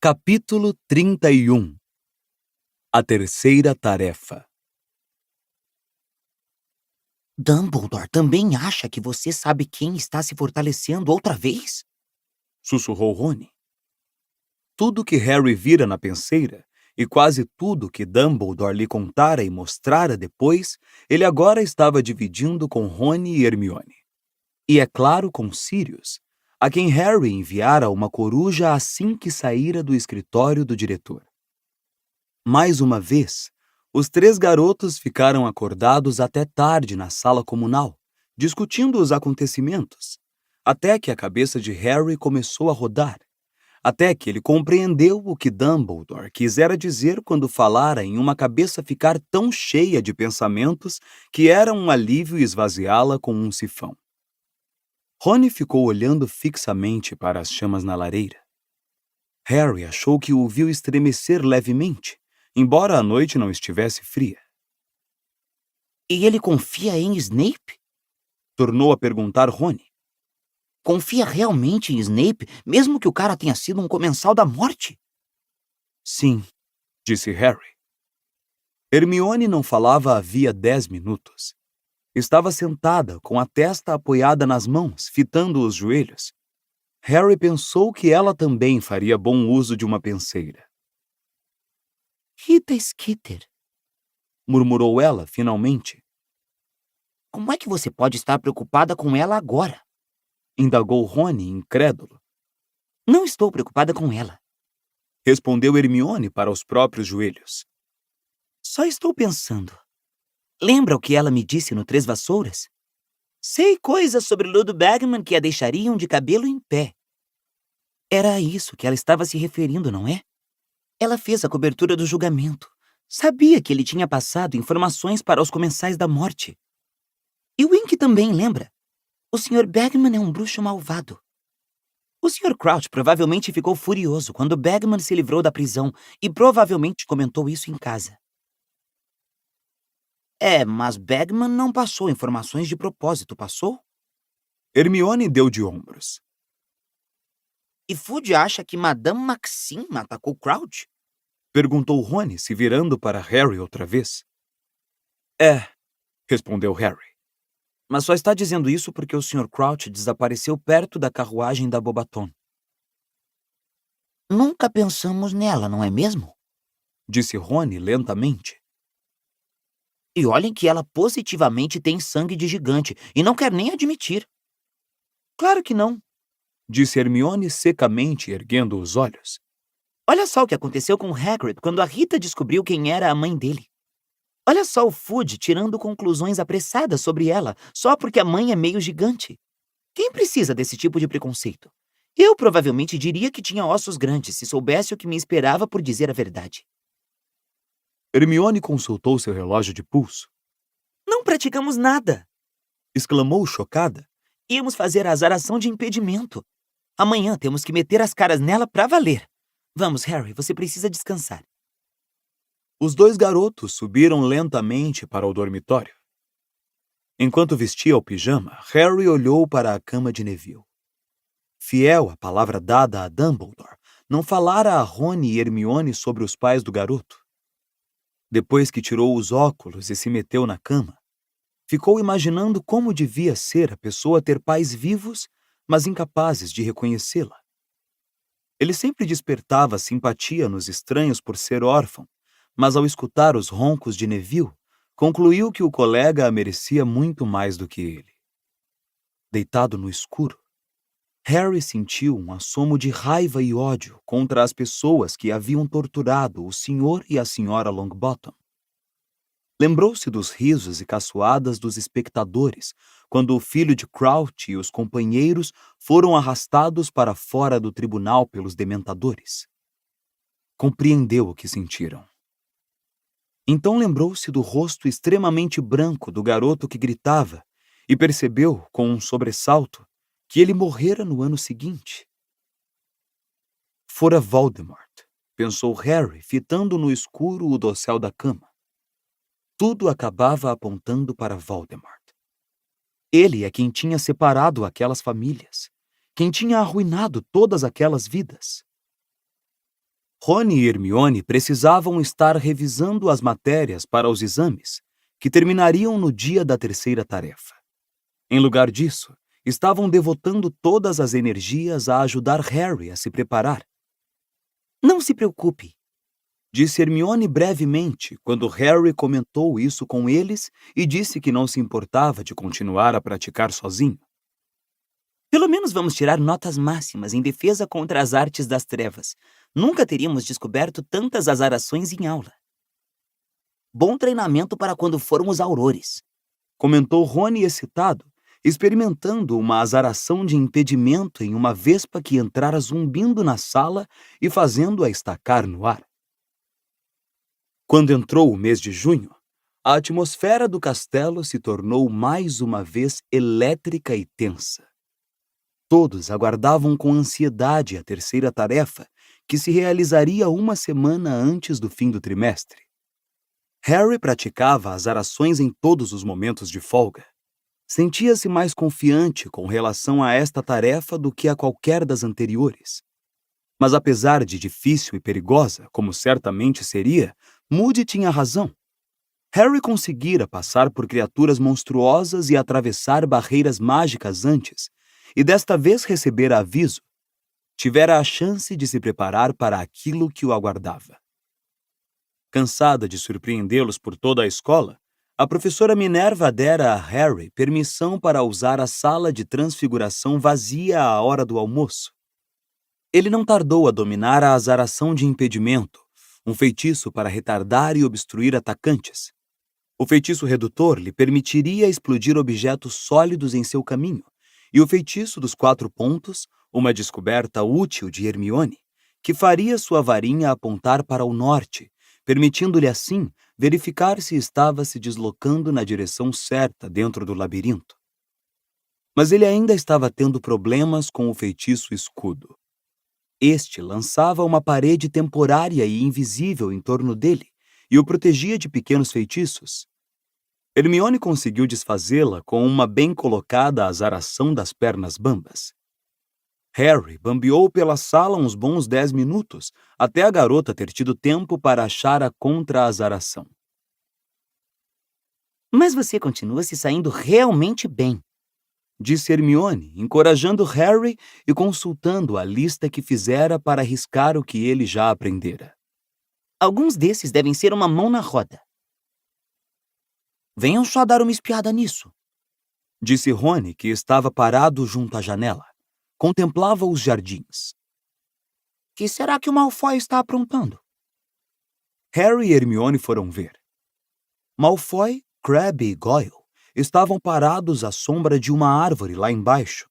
Capítulo 31. A terceira tarefa. Dumbledore também acha que você sabe quem está se fortalecendo outra vez? Sussurrou Rony. Tudo que Harry vira na penseira, e quase tudo que Dumbledore lhe contara e mostrara depois, ele agora estava dividindo com Rony e Hermione. E é claro com Sirius, a quem Harry enviara uma coruja assim que saíra do escritório do diretor. Mais uma vez, os três garotos ficaram acordados até tarde na sala comunal, discutindo os acontecimentos, até que a cabeça de Harry começou a rodar, até que ele compreendeu o que Dumbledore quisera dizer quando falara em uma cabeça ficar tão cheia de pensamentos que era um alívio esvaziá-la com um sifão. Rony ficou olhando fixamente para as chamas na lareira. Harry achou que o viu estremecer levemente, embora a noite não estivesse fria. E ele confia em Snape? Tornou a perguntar Rony. Confia realmente em Snape, mesmo que o cara tenha sido um comensal da morte? Sim, disse Harry. Hermione não falava havia 10 minutos. Estava sentada, com a testa apoiada nas mãos, fitando os joelhos. Harry pensou que ela também faria bom uso de uma penseira. Rita Skeeter, Murmurou ela, finalmente. como é que você pode estar preocupada com ela agora? Indagou Rony, incrédulo. Não estou preocupada com ela. Respondeu Hermione para os próprios joelhos. Só estou pensando. Lembra o que ela me disse no Três Vassouras? Sei coisas sobre Ludo Bagman que a deixariam de cabelo em pé. Era a isso que ela estava se referindo, não é? Ela fez a cobertura do julgamento. Sabia que ele tinha passado informações para os comensais da morte. E o Wink também, lembra? O Sr. Bagman é um bruxo malvado. O Sr. Crouch provavelmente ficou furioso quando Bagman se livrou da prisão e provavelmente comentou isso em casa. Mas Bagman não passou informações de propósito, passou? Hermione deu de ombros. E Fudge acha que Madame Maxime atacou Crouch? Perguntou Rony, se virando para Harry outra vez. É, respondeu Harry. Mas só está dizendo isso porque o Sr. Crouch desapareceu perto da carruagem da Bobaton. Nunca pensamos nela, não é mesmo? Disse Rony lentamente. E olhem que ela positivamente tem sangue de gigante e não quer nem admitir. Claro que não, Disse Hermione secamente, erguendo os olhos. Olha só o que aconteceu com Hagrid quando a Rita descobriu quem era a mãe dele. Olha só o Fudge tirando conclusões apressadas sobre ela só porque a mãe é meio gigante. Quem precisa desse tipo de preconceito? Eu provavelmente diria que tinha ossos grandes se soubesse o que me esperava por dizer a verdade. Hermione consultou seu relógio de pulso. Não praticamos nada. Exclamou chocada. Íamos fazer a azaração de impedimento. Amanhã temos que meter as caras nela pra valer. Vamos, Harry, você precisa descansar. Os dois garotos subiram lentamente para o dormitório. Enquanto vestia o pijama, Harry olhou para a cama de Neville. Fiel à palavra dada a Dumbledore, não falara a Rony e Hermione sobre os pais do garoto. Depois que tirou os óculos e se meteu na cama, ficou imaginando como devia ser a pessoa ter pais vivos, mas incapazes de reconhecê-la. Ele sempre despertava simpatia nos estranhos por ser órfão, mas ao escutar os roncos de Neville, concluiu que o colega a merecia muito mais do que ele. Deitado no escuro, Harry sentiu um assomo de raiva e ódio contra as pessoas que haviam torturado o Sr. e a Sra. Longbottom. Lembrou-se dos risos e caçoadas dos espectadores quando o filho de Crouch e os companheiros foram arrastados para fora do tribunal pelos dementadores. Compreendeu o que sentiram. Então lembrou-se do rosto extremamente branco do garoto que gritava e percebeu, com um sobressalto, que ele morrera no ano seguinte. Fora Voldemort, pensou Harry, fitando no escuro o dossel da cama. Tudo acabava apontando para Voldemort. Ele é quem tinha separado aquelas famílias, quem tinha arruinado todas aquelas vidas. Ron e Hermione precisavam estar revisando as matérias para os exames, que terminariam no dia da terceira tarefa. Em lugar disso, estavam devotando todas as energias a ajudar Harry a se preparar. Não se preocupe, Disse Hermione brevemente quando Harry comentou isso com eles e disse que não se importava de continuar a praticar sozinho. pelo menos vamos tirar notas máximas em defesa contra as artes das trevas. Nunca teríamos descoberto tantas azarações em aula. Bom treinamento para quando formos aurores. Comentou Rony excitado, experimentando uma azaração de impedimento em uma vespa que entrara zumbindo na sala e fazendo-a estacar no ar. Quando entrou o mês de junho, a atmosfera do castelo se tornou mais uma vez elétrica e tensa. Todos aguardavam com ansiedade a terceira tarefa, que se realizaria uma semana antes do fim do trimestre. Harry praticava azarações em todos os momentos de folga. Sentia-se mais confiante com relação a esta tarefa do que a qualquer das anteriores. Mas apesar de difícil e perigosa, como certamente seria, Moody tinha razão. Harry conseguira passar por criaturas monstruosas e atravessar barreiras mágicas antes, e desta vez recebera aviso. Tivera a chance de se preparar para aquilo que o aguardava. Cansada de surpreendê-los por toda a escola, a professora Minerva dera a Harry permissão para usar a sala de transfiguração vazia à hora do almoço. Ele não tardou a dominar a azaração de impedimento, um feitiço para retardar e obstruir atacantes. O feitiço redutor lhe permitiria explodir objetos sólidos em seu caminho, e o feitiço dos 4 pontos, uma descoberta útil de Hermione, que faria sua varinha apontar para o norte, permitindo-lhe assim verificar se estava se deslocando na direção certa dentro do labirinto. Mas ele ainda estava tendo problemas com o feitiço escudo. Este lançava uma parede temporária e invisível em torno dele e o protegia de pequenos feitiços. Hermione conseguiu desfazê-la com uma bem colocada azaração das pernas bambas. Harry bambeou pela sala uns bons 10 minutos, até a garota ter tido tempo para achar a contra-azaração. Mas você continua se saindo realmente bem, Disse Hermione, encorajando Harry e consultando a lista que fizera para arriscar o que ele já aprendera. Alguns desses devem ser uma mão na roda. Venham só dar uma espiada nisso. Disse Rony, que estava parado junto à janela. Contemplava os jardins. Que será que o Malfoy está aprontando? Harry e Hermione foram ver. Malfoy, Crabbe e Goyle estavam parados à sombra de uma árvore lá embaixo.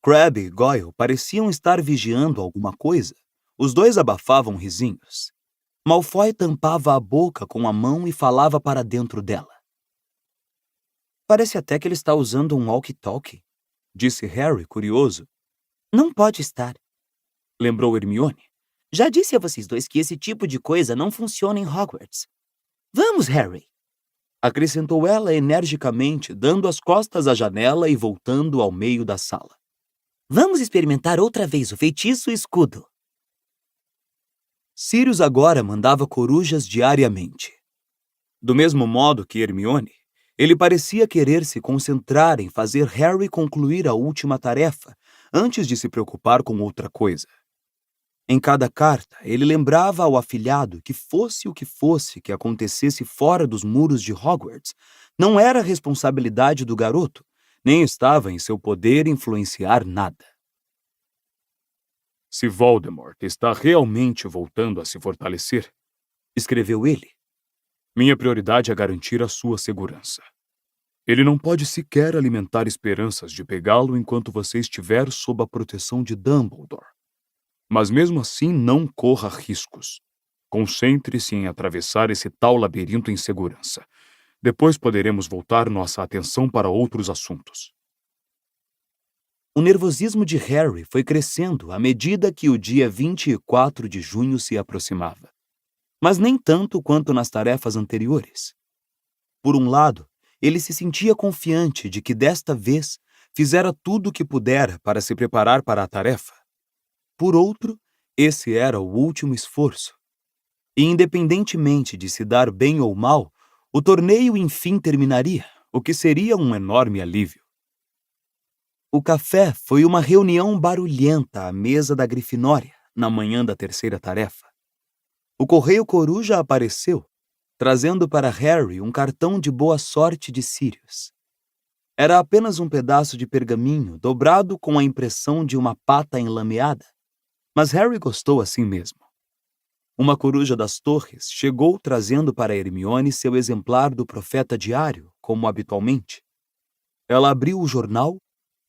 Crabbe e Goyle pareciam estar vigiando alguma coisa. Os dois abafavam risinhos. Malfoy tampava a boca com a mão e falava para dentro dela. Parece até que ele está usando um walkie-talkie, Disse Harry, curioso. Não pode estar. Lembrou Hermione. Já disse a vocês dois que esse tipo de coisa não funciona em Hogwarts. Vamos, Harry. Acrescentou ela energicamente, dando as costas à janela e voltando ao meio da sala. Vamos experimentar outra vez o feitiço escudo. Sirius agora mandava corujas diariamente. Do mesmo modo que Hermione, ele parecia querer se concentrar em fazer Harry concluir a última tarefa, antes de se preocupar com outra coisa. Em cada carta, ele lembrava ao afilhado que fosse o que fosse que acontecesse fora dos muros de Hogwarts, não era responsabilidade do garoto, nem estava em seu poder influenciar nada. Se Voldemort está realmente voltando a se fortalecer, escreveu ele, minha prioridade é garantir a sua segurança. Ele não pode sequer alimentar esperanças de pegá-lo enquanto você estiver sob a proteção de Dumbledore. Mas mesmo assim, não corra riscos. Concentre-se em atravessar esse tal labirinto em segurança. Depois poderemos voltar nossa atenção para outros assuntos. O nervosismo de Harry foi crescendo à medida que o dia 24 de junho se aproximava. Mas nem tanto quanto nas tarefas anteriores. Por um lado, ele se sentia confiante de que desta vez fizera tudo o que pudera para se preparar para a tarefa. Por outro, Esse era o último esforço. E independentemente de se dar bem ou mal, o torneio enfim terminaria, o que seria um enorme alívio. O café foi uma reunião barulhenta à mesa da Grifinória, na manhã da terceira tarefa. O Correio Coruja apareceu, trazendo para Harry um cartão de boa sorte de Sirius. Era apenas um pedaço de pergaminho dobrado com a impressão de uma pata enlameada, mas Harry gostou assim mesmo. Uma coruja das torres chegou trazendo para Hermione seu exemplar do Profeta Diário, como habitualmente. Ela abriu o jornal,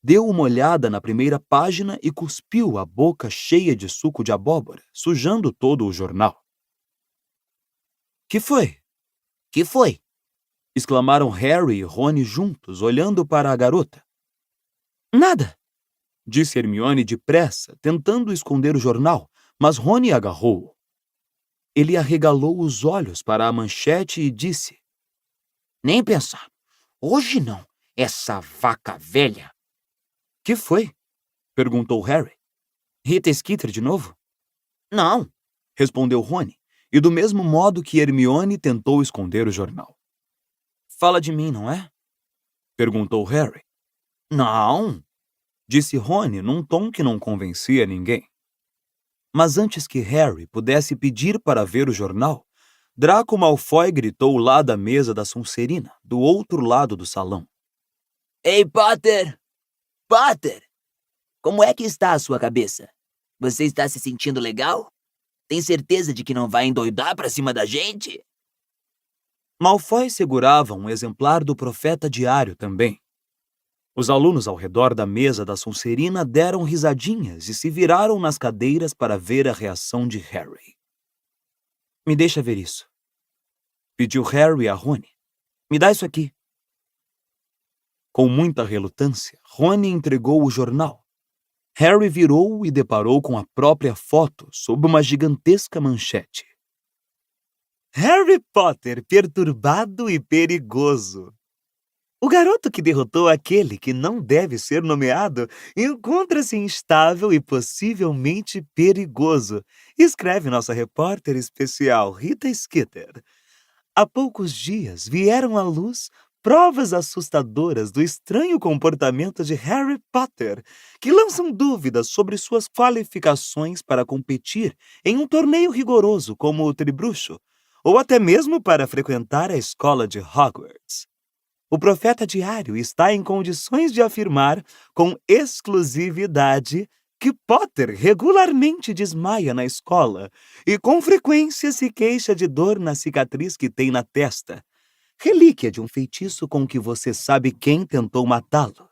deu uma olhada na primeira página e cuspiu a boca cheia de suco de abóbora, sujando todo o jornal. Que foi? Que foi? Exclamaram Harry e Rony juntos, olhando para a garota. Nada, Disse Hermione depressa, tentando esconder o jornal, mas Rony agarrou-o. Ele arregalou os olhos para a manchete e disse: nem pensar. Hoje não, essa vaca velha. Que foi? Perguntou Harry. Rita Skeeter de novo? Não, respondeu Rony, e do mesmo modo que Hermione tentou esconder o jornal. Fala de mim, não é? Perguntou Harry. Não, Disse Rony num tom que não convencia ninguém. Mas antes que Harry pudesse pedir para ver o jornal, Draco Malfoy gritou lá da mesa da Sonserina, do outro lado do salão. Ei, Potter! Potter! Como é que está a sua cabeça? Você está se sentindo legal? Tem certeza de que não vai endoidar pra cima da gente? Malfoy segurava um exemplar do Profeta Diário também. Os alunos ao redor da mesa da Sonserina deram risadinhas e se viraram nas cadeiras para ver a reação de Harry. Me deixa ver isso, pediu Harry a Rony. Me dá isso aqui. Com muita relutância, Rony entregou o jornal. Harry virou e deparou com a própria foto sob uma gigantesca manchete. Harry Potter perturbado e perigoso. O garoto que derrotou aquele que não deve ser nomeado encontra-se instável e possivelmente perigoso, escreve nossa repórter especial Rita Skeeter. Há poucos dias vieram à luz provas assustadoras do estranho comportamento de Harry Potter, que lançam dúvidas sobre suas qualificações para competir em um torneio rigoroso como o Tribruxo, ou até mesmo para frequentar a escola de Hogwarts. O Profeta Diário está em condições de afirmar, com exclusividade, que Potter regularmente desmaia na escola e com frequência se queixa de dor na cicatriz que tem na testa, relíquia de um feitiço com que você sabe quem tentou matá-lo.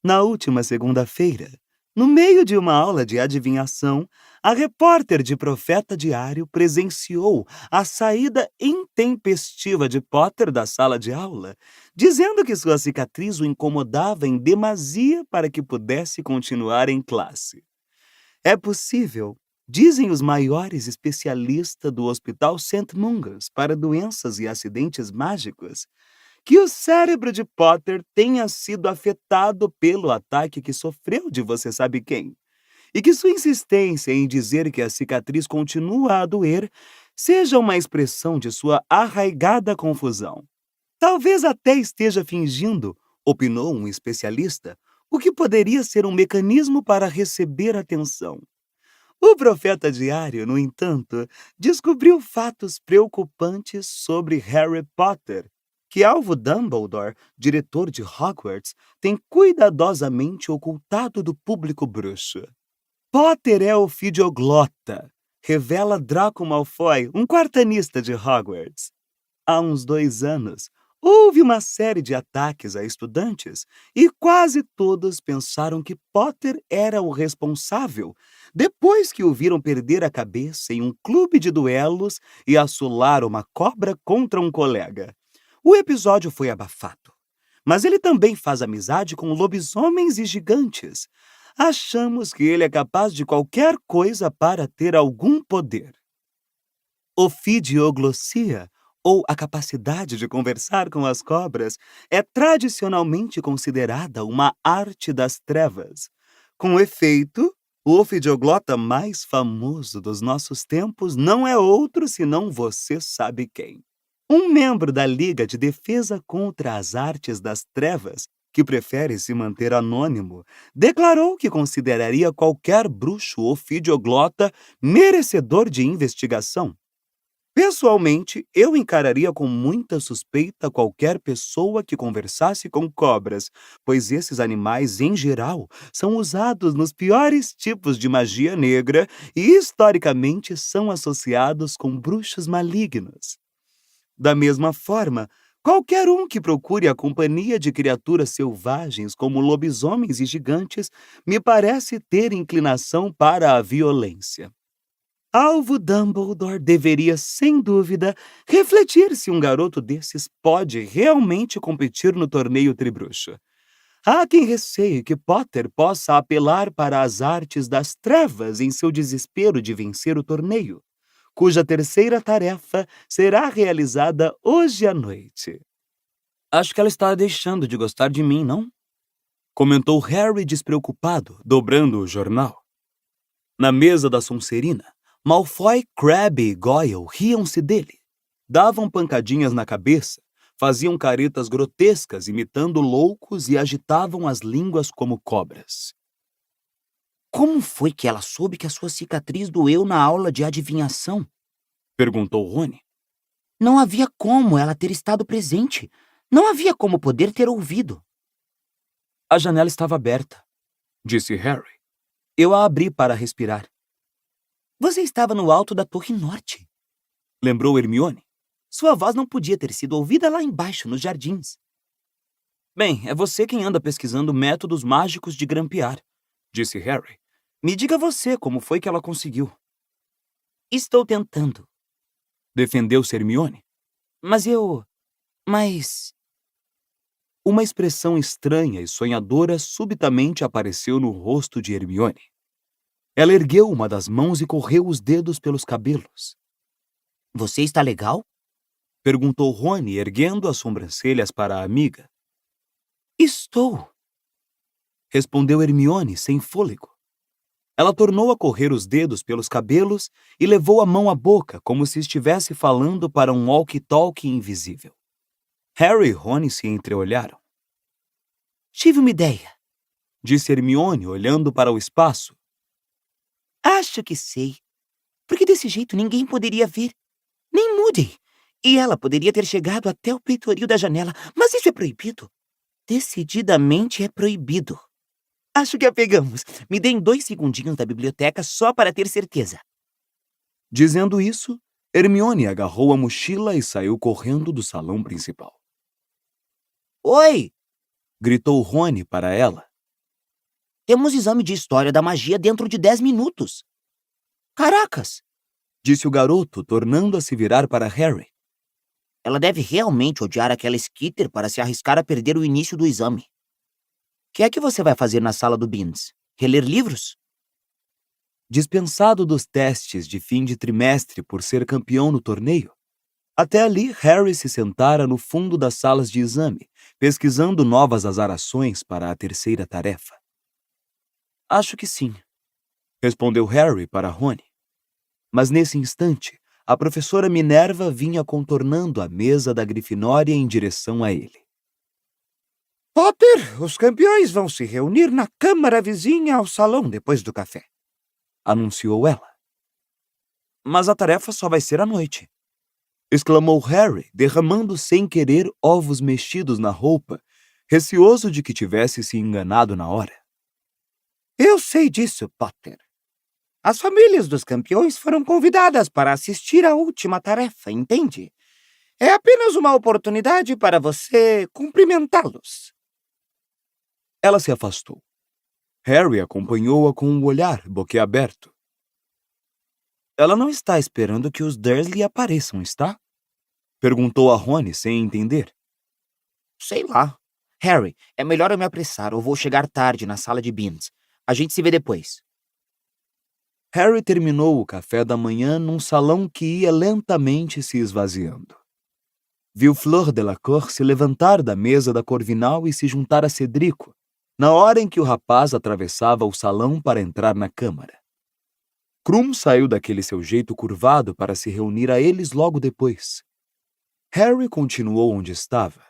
Na última segunda-feira, no meio de uma aula de adivinhação, a repórter de Profeta Diário presenciou a saída intempestiva de Potter da sala de aula, dizendo que sua cicatriz o incomodava em demasia para que pudesse continuar em classe. É possível, dizem os maiores especialistas do Hospital St. Mungo's para doenças e acidentes mágicos, que o cérebro de Potter tenha sido afetado pelo ataque que sofreu de você sabe quem, e que sua insistência em dizer que a cicatriz continua a doer seja uma expressão de sua arraigada confusão. Talvez até esteja fingindo, opinou um especialista, o que poderia ser um mecanismo para receber atenção. O Profeta Diário, no entanto, descobriu fatos preocupantes sobre Harry Potter, que Alvo Dumbledore, diretor de Hogwarts, tem cuidadosamente ocultado do público bruxo. Potter é ofidioglota, revela Draco Malfoy, um quartanista de Hogwarts. Há uns 2 anos, houve uma série de ataques a estudantes e quase todos pensaram que Potter era o responsável, depois que o viram perder a cabeça em um clube de duelos e assolar uma cobra contra um colega. O episódio foi abafado, mas ele também faz amizade com lobisomens e gigantes. Achamos que ele é capaz de qualquer coisa para ter algum poder. Ofidioglossia, ou a capacidade de conversar com as cobras, é tradicionalmente considerada uma arte das trevas. Com efeito, O ofidioglota mais famoso dos nossos tempos não é outro senão você sabe quem. Um membro da Liga de Defesa contra as Artes das Trevas, que prefere se manter anônimo, declarou que consideraria qualquer bruxo ofidioglota merecedor de investigação. Pessoalmente, eu encararia com muita suspeita qualquer pessoa que conversasse com cobras, pois esses animais, em geral, são usados nos piores tipos de magia negra e, historicamente, são associados com bruxos malignos. Da mesma forma, qualquer um que procure a companhia de criaturas selvagens como lobisomens e gigantes me parece ter inclinação para a violência. Alvo Dumbledore deveria, sem dúvida, refletir se um garoto desses pode realmente competir no torneio Tribruxo. Há quem receie que Potter possa apelar para as artes das trevas em seu desespero de vencer o torneio, cuja terceira tarefa será realizada hoje à noite. Acho que ela está deixando de gostar de mim, não? Comentou Harry despreocupado, dobrando o jornal. Na mesa da Sonserina, Malfoy, Crabbe e Goyle riam-se dele. Davam pancadinhas na cabeça, faziam caretas grotescas imitando loucos e agitavam as línguas como cobras. Como foi que ela soube que a sua cicatriz doeu na aula de adivinhação? Perguntou Rony. Não havia como ela ter estado presente. Não havia como poder ter ouvido. A janela estava aberta, disse Harry. Eu a abri para respirar. Você estava no alto da Torre Norte, lembrou Hermione. Sua voz não podia ter sido ouvida lá embaixo, nos jardins. Bem, é você quem anda pesquisando métodos mágicos de grampear, disse Harry. Me diga você como foi que ela conseguiu. Estou tentando. Defendeu-se Hermione. Mas... Uma expressão estranha e sonhadora subitamente apareceu no rosto de Hermione. Ela ergueu uma das mãos e correu os dedos pelos cabelos. Você está legal? Perguntou Rony, erguendo as sobrancelhas para a amiga. Estou, respondeu Hermione sem fôlego. Ela tornou a correr os dedos pelos cabelos e levou a mão à boca como se estivesse falando para um walkie-talkie invisível. Harry e Rony se entreolharam. Tive uma ideia, disse Hermione, olhando para o espaço. Acho que sei. Porque desse jeito ninguém poderia ver. Nem Moody. E ela poderia ter chegado até o peitoril da janela. Mas isso é proibido. Decididamente é proibido. Acho que a pegamos. Me deem 2 segundinhos da biblioteca só para ter certeza. Dizendo isso, Hermione agarrou a mochila e saiu correndo do salão principal. Oi! Gritou Rony para ela. Temos exame de história da magia dentro de 10 minutos. Caracas! Disse o garoto, tornando a se virar para Harry. Ela deve realmente odiar aquela Skitter para se arriscar a perder o início do exame. O que é que você vai fazer na sala do Beans? Reler livros? Dispensado dos testes de fim de trimestre por ser campeão no torneio, até ali Harry se sentara no fundo das salas de exame, pesquisando novas azarações para a terceira tarefa. Acho que sim, respondeu Harry para Rony. Mas nesse instante, a professora Minerva vinha contornando a mesa da Grifinória em direção a ele. Potter, os campeões vão se reunir na câmara vizinha ao salão depois do café, anunciou ela. Mas a tarefa só vai ser à noite, exclamou Harry, derramando sem querer ovos mexidos na roupa, receoso de que tivesse se enganado na hora. Eu sei disso, Potter. As famílias dos campeões foram convidadas para assistir à última tarefa, entende? É apenas uma oportunidade para você cumprimentá-los. Ela se afastou. Harry acompanhou-a com um olhar boquiaberto. Ela não está esperando que os Dursley apareçam, está? Perguntou a Rony sem entender. Sei lá. Harry, é melhor eu me apressar ou vou chegar tarde na sala de Beans. A gente se vê depois. Harry terminou o café da manhã num salão que ia lentamente se esvaziando. Viu Fleur Delacour se levantar da mesa da Corvinal e se juntar a Cedrico, na hora em que o rapaz atravessava o salão para entrar na câmara. Krum saiu daquele seu jeito curvado para se reunir a eles logo depois. Harry continuou onde estava.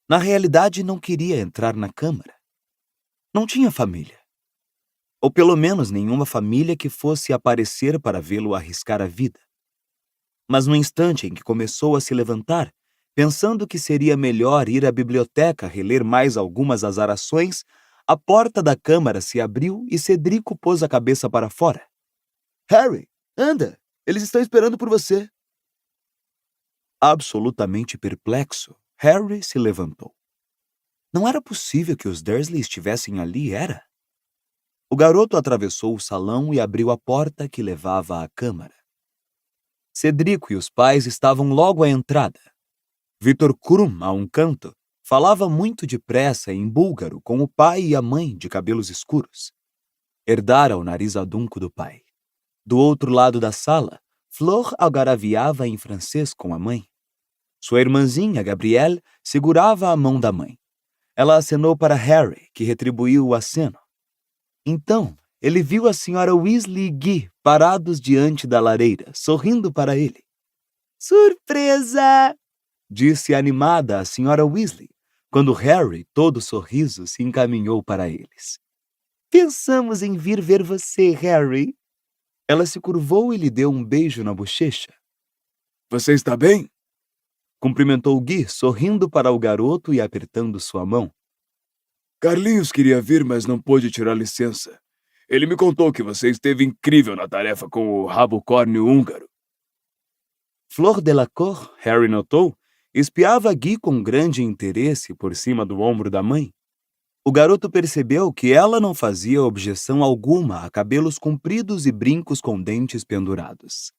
Na realidade, não queria entrar na câmara. Não tinha família. Ou pelo menos nenhuma família que fosse aparecer para vê-lo arriscar a vida. Mas no instante em que começou a se levantar, pensando que seria melhor ir à biblioteca reler mais algumas azarações, a porta da câmara se abriu e Cedrico pôs a cabeça para fora. Harry, anda! Eles estão esperando por você. Absolutamente perplexo, Harry se levantou. Não era possível que os Dursley estivessem ali, era? O garoto atravessou o salão e abriu a porta que levava à câmara. Cedrico e os pais estavam logo à entrada. Victor Krum, a um canto, falava muito depressa em búlgaro com o pai e a mãe de cabelos escuros. Herdara o nariz adunco do pai. Do outro lado da sala, Flor algaraviava em francês com a mãe. Sua irmãzinha, Gabrielle, segurava a mão da mãe. Ela acenou para Harry, que retribuiu o aceno. Então, ele viu a senhora Weasley e Guy parados diante da lareira, sorrindo para ele. Surpresa! Disse animada a senhora Weasley, quando Harry, todo sorriso, se encaminhou para eles. Pensamos em vir ver você, Harry. Ela se curvou e lhe deu um beijo na bochecha. Você está bem? Cumprimentou Guy, sorrindo para o garoto e apertando sua mão. Carlinhos queria vir, mas não pôde tirar licença. Ele me contou que você esteve incrível na tarefa com o rabo córneo húngaro. Flor Delacour, Harry notou, espiava Guy com grande interesse por cima do ombro da mãe. O garoto percebeu que ela não fazia objeção alguma a cabelos compridos e brincos com dentes pendurados.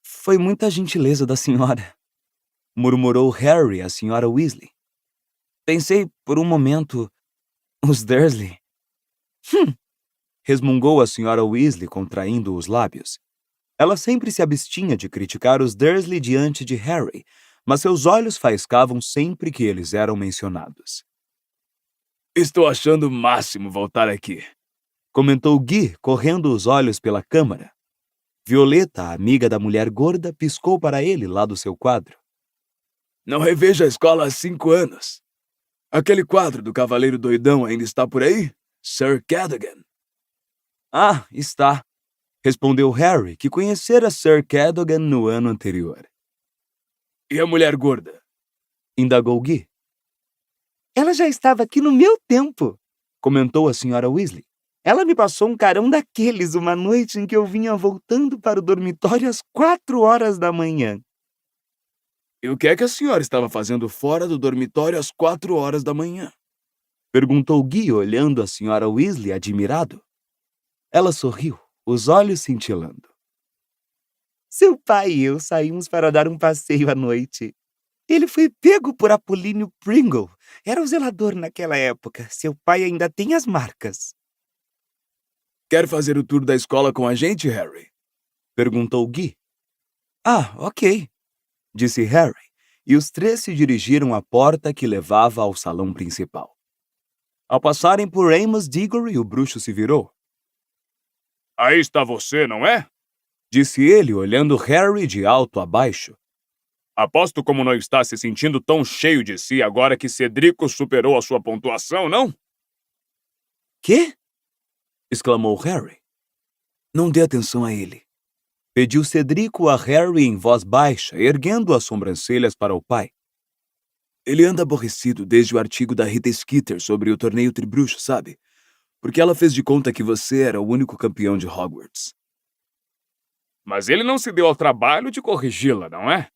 Foi muita gentileza da senhora, murmurou Harry à senhora Weasley. Pensei por um momento, os Dursley. Resmungou a senhora Weasley contraindo os lábios. Ela sempre se abstinha de criticar os Dursley diante de Harry, mas seus olhos faiscavam sempre que eles eram mencionados. Estou achando o máximo voltar aqui, comentou Guy, correndo os olhos pela câmara. Violeta, a amiga da mulher gorda, piscou para ele lá do seu quadro. Não revejo a escola há 5 anos. Aquele quadro do Cavaleiro Doidão ainda está por aí? Sir Cadogan. Ah, está, respondeu Harry, que conhecera Sir Cadogan no ano anterior. E a mulher gorda? Indagou Guy. Ela já estava aqui no meu tempo, comentou a senhora Weasley. Ela me passou um carão daqueles uma noite em que eu vinha voltando para o dormitório às 4 horas da manhã. E o que é que a senhora estava fazendo fora do dormitório às 4 horas da manhã? Perguntou Guy, olhando a senhora Weasley admirado. Ela sorriu, os olhos cintilando. Seu pai e eu saímos para dar um passeio à noite. Ele foi pego por Apolíneo Pringle. Era o zelador naquela época. Seu pai ainda tem as marcas. Quer fazer o tour da escola com a gente, Harry? Perguntou Guy. Ah, ok, disse Harry, e os 3 se dirigiram à porta que levava ao salão principal. Ao passarem por Amos Diggory, o bruxo se virou. Aí está você, não é? Disse ele, olhando Harry de alto a baixo. Aposto como não está se sentindo tão cheio de si agora que Cedrico superou a sua pontuação, não? Quê? Exclamou Harry. Não dê atenção a ele. Pediu Cedrico a Harry em voz baixa, erguendo as sobrancelhas para o pai. Ele anda aborrecido desde o artigo da Rita Skeeter sobre o torneio tribruxo, sabe? Porque ela fez de conta que você era o único campeão de Hogwarts. Mas ele não se deu ao trabalho de corrigi-la, não é?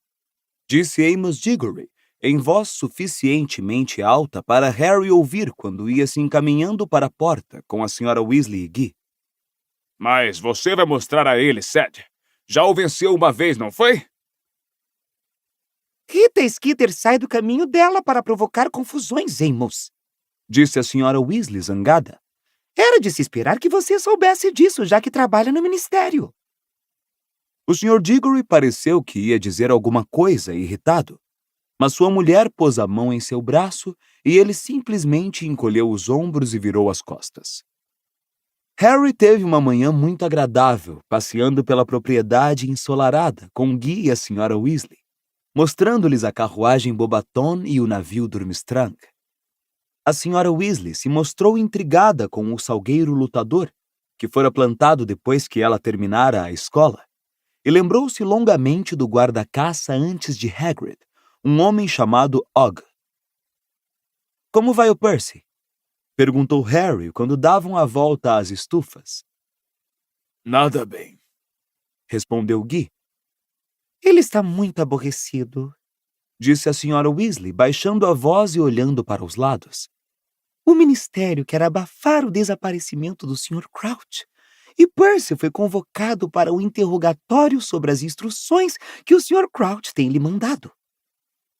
Disse Amos Diggory, em voz suficientemente alta para Harry ouvir quando ia se encaminhando para a porta com a senhora Weasley e Guy. Mas você vai mostrar a ele, Ced. Já o venceu uma vez, não foi? Rita Skeeter sai do caminho dela para provocar confusões, Amos, disse a senhora Weasley zangada. Era de se esperar que você soubesse disso, já que trabalha no ministério. O Sr. Diggory pareceu que ia dizer alguma coisa irritado, Mas sua mulher pôs a mão em seu braço e ele simplesmente encolheu os ombros e virou as costas. Harry teve uma manhã muito agradável, passeando pela propriedade ensolarada com Guy e a Sra. Weasley, mostrando-lhes a carruagem Bobaton e o navio Durmstrang. A Sra. Weasley se mostrou intrigada com o salgueiro lutador, que fora plantado depois que ela terminara a escola, e lembrou-se longamente do guarda-caça antes de Hagrid, um homem chamado Og. "Como vai o Percy?" perguntou Harry quando davam a volta às estufas. Nada bem. Respondeu Guy. Ele está muito aborrecido, Disse a Sra. Weasley, baixando a voz e olhando para os lados. O Ministério quer abafar o desaparecimento do Sr. Crouch. E Percy foi convocado para o interrogatório sobre as instruções que o Sr. Crouch tem lhe mandado.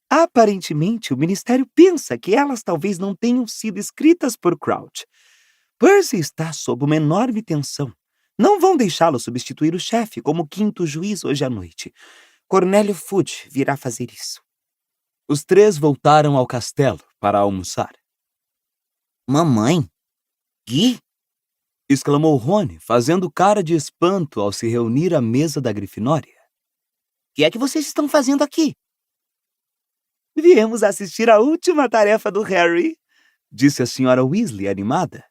Aparentemente, o Ministério pensa que elas talvez não tenham sido escritas por Crouch. Percy está sob uma enorme tensão. Não vão deixá-lo substituir o chefe como quinto juiz hoje à noite. Cornélio Fudge virá fazer isso. Os três voltaram ao castelo para almoçar. Mamãe? Gui? Exclamou Rony, fazendo cara de espanto ao se reunir à mesa da Grifinória. O que é que vocês estão fazendo aqui? Viemos assistir à última tarefa do Harry, Disse a Sra. Weasley, animada.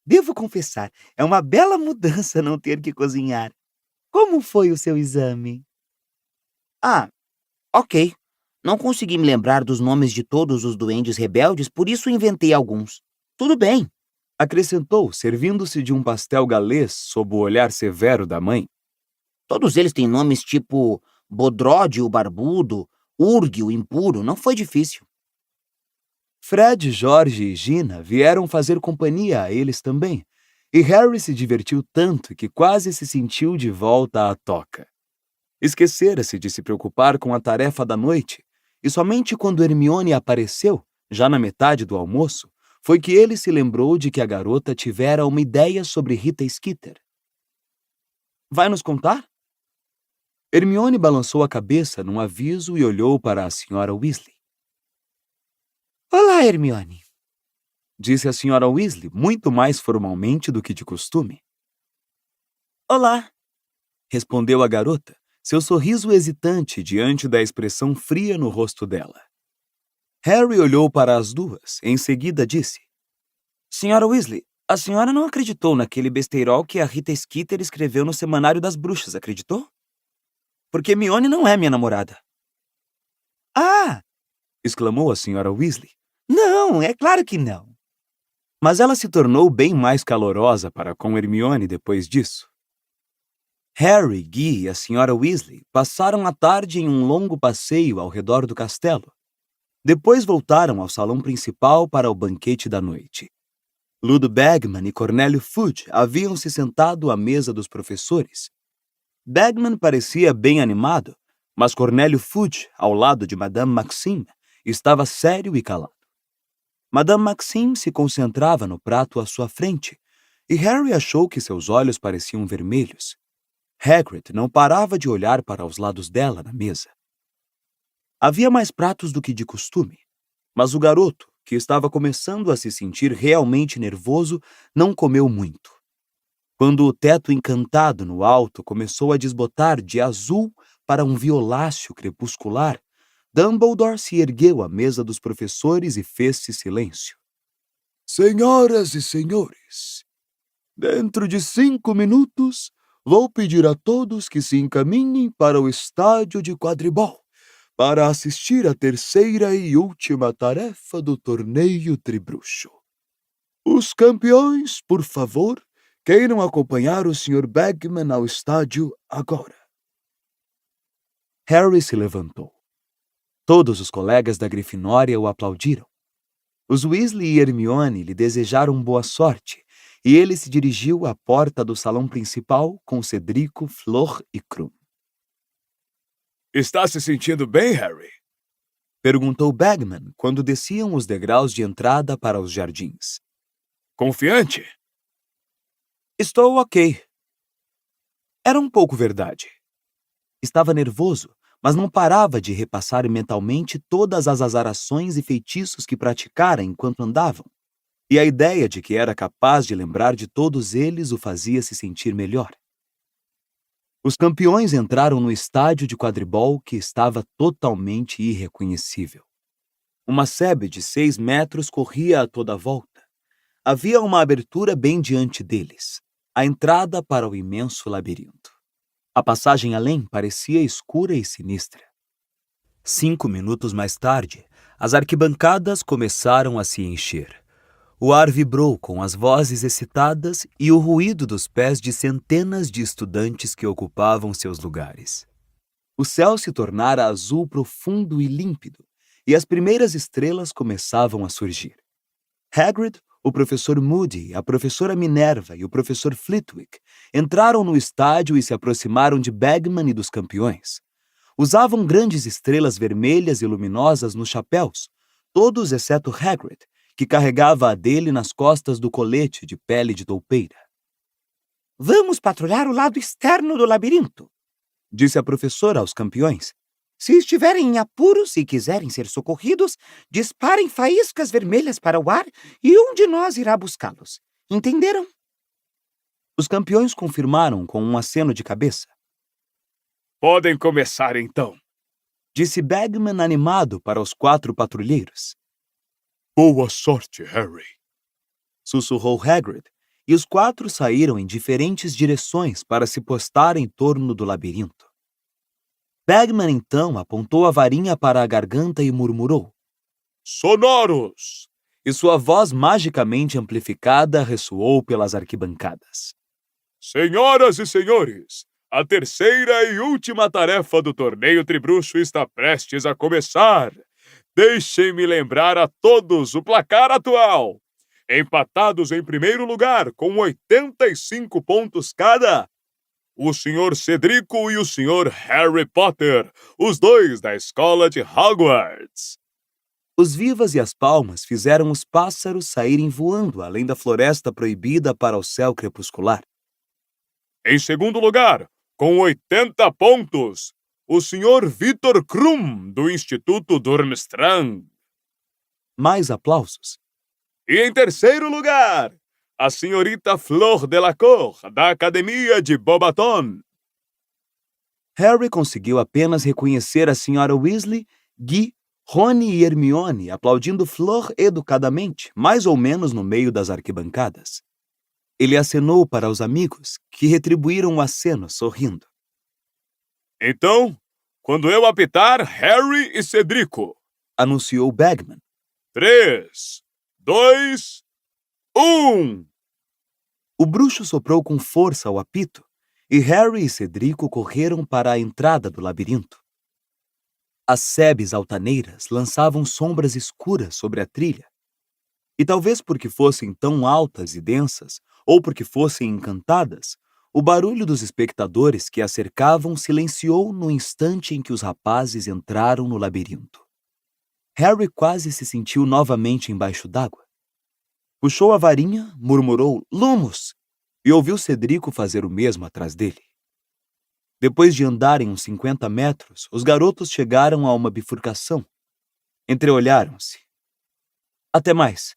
Devo confessar, é uma bela mudança não ter que cozinhar. Como foi o seu exame? Ah, ok. Não consegui me lembrar dos nomes de todos os duendes rebeldes, por isso inventei alguns. Tudo bem. Acrescentou, servindo-se de um pastel galês sob o olhar severo da mãe. Todos eles têm nomes tipo Bodrode o Barbudo, Urg o Impuro. Não foi difícil. Fred, Jorge e Gina vieram fazer companhia a eles também, e Harry se divertiu tanto que quase se sentiu de volta à toca. Esquecera-se de se preocupar com a tarefa da noite, e somente quando Hermione apareceu, já na metade do almoço, foi que ele se lembrou de que a garota tivera uma ideia sobre Rita Skeeter. Vai nos contar? Hermione balançou a cabeça num aviso e olhou para a Sra. Weasley. Olá, Hermione. Disse a Sra. Weasley, muito mais formalmente do que de costume. Olá. Respondeu a garota, seu sorriso hesitante diante da expressão fria no rosto dela. Harry olhou para as duas, em seguida disse. Sra. Weasley, a senhora não acreditou naquele besteirol que a Rita Skeeter escreveu no Semanário das Bruxas, acreditou? Porque Hermione não é minha namorada. Ah, Exclamou a Sra. Weasley. não, é claro que não. Mas ela se tornou bem mais calorosa para com Hermione depois disso. Harry, Guy e a Sra. Weasley passaram a tarde em um longo passeio ao redor do castelo. Depois voltaram ao salão principal para o banquete da noite. Ludo Bagman e Cornélio Fudge haviam se sentado à mesa dos professores. Bagman parecia bem animado, mas Cornélio Fudge, ao lado de Madame Maxime, estava sério e calado. Madame Maxime se concentrava no prato à sua frente, e Harry achou que seus olhos pareciam vermelhos. Hagrid não parava de olhar para os lados dela na mesa. Havia mais pratos do que de costume, mas o garoto, que estava começando a se sentir realmente nervoso, não comeu muito. Quando o teto encantado no alto começou a desbotar de azul para um violáceo crepuscular, Dumbledore se ergueu à mesa dos professores e fez-se silêncio. Senhoras e senhores, dentro de 5 minutos, vou pedir a todos que se encaminhem para o estádio de quadribol para assistir à terceira e última tarefa do torneio tribruxo. Os campeões, por favor, queiram acompanhar o Sr. Bagman ao estádio agora. Harry se levantou. Todos os colegas da Grifinória o aplaudiram. Os Weasley e Hermione lhe desejaram boa sorte, e ele se dirigiu à porta do salão principal com Cedrico, Flor e Krum. Está se sentindo bem, Harry? Perguntou Bagman quando desciam os degraus de entrada para os jardins. Confiante? Estou ok. Era um pouco verdade. Estava nervoso, mas não parava de repassar mentalmente todas as azarações e feitiços que praticara enquanto andavam, e a ideia de que era capaz de lembrar de todos eles o fazia se sentir melhor. Os campeões entraram no estádio de quadribol, que estava totalmente irreconhecível. Uma sebe de 6 metros corria a toda a volta. Havia uma abertura bem diante deles, a entrada para o imenso labirinto. A passagem além parecia escura e sinistra. 5 minutos mais tarde, as arquibancadas começaram a se encher. O ar vibrou com as vozes excitadas e o ruído dos pés de centenas de estudantes que ocupavam seus lugares. O céu se tornara azul profundo e límpido, e as primeiras estrelas começavam a surgir. Hagrid, o professor Moody, a professora Minerva e o professor Flitwick entraram no estádio e se aproximaram de Bagman e dos campeões. Usavam grandes estrelas vermelhas e luminosas nos chapéus, todos exceto Hagrid, que carregava a dele nas costas do colete de pele de toupeira. Vamos patrulhar o lado externo do labirinto, disse a professora aos campeões. Se estiverem em apuros e quiserem ser socorridos, disparem faíscas vermelhas para o ar e um de nós irá buscá-los. Entenderam? Os campeões confirmaram com um aceno de cabeça. Podem começar, então, disse Bagman animado para os 4 patrulheiros. Boa sorte, Harry, sussurrou Hagrid, e os 4 saíram em diferentes direções para se postar em torno do labirinto. Bagman então apontou a varinha para a garganta e murmurou: Sonoros! E sua voz magicamente amplificada ressoou pelas arquibancadas. Senhoras e senhores, a terceira e última tarefa do torneio Tribruxo está prestes a começar. Deixem-me lembrar a todos o placar atual. Empatados em primeiro lugar, com 85 pontos cada, o Sr. Cedrico e o Sr. Harry Potter, os 2 da escola de Hogwarts. Os vivas e as palmas fizeram os pássaros saírem voando além da floresta proibida para o céu crepuscular. Em segundo lugar, com 80 pontos, o Sr. Victor Krum, do Instituto Durmstrang. Mais aplausos. E em terceiro lugar, a Senhorita Fleur Delacour, da Academia de Beauxbatons. Harry conseguiu apenas reconhecer a Sra. Weasley, Guy, Rony e Hermione aplaudindo Fleur educadamente, mais ou menos no meio das arquibancadas. Ele acenou para os amigos, que retribuíram o aceno sorrindo. Então, quando eu apitar, Harry e Cedrico, anunciou Bagman. 3, 2, 1. O bruxo soprou com força ao apito, e Harry e Cedrico correram para a entrada do labirinto. As sebes altaneiras lançavam sombras escuras sobre a trilha, e talvez porque fossem tão altas e densas, ou porque fossem encantadas, o barulho dos espectadores que a cercavam silenciou no instante em que os rapazes entraram no labirinto. Harry quase se sentiu novamente embaixo d'água. Puxou a varinha, murmurou "Lumos!" e ouviu Cedrico fazer o mesmo atrás dele. Depois de andarem uns 50 metros, os garotos chegaram a uma bifurcação. Entreolharam-se. "Até mais",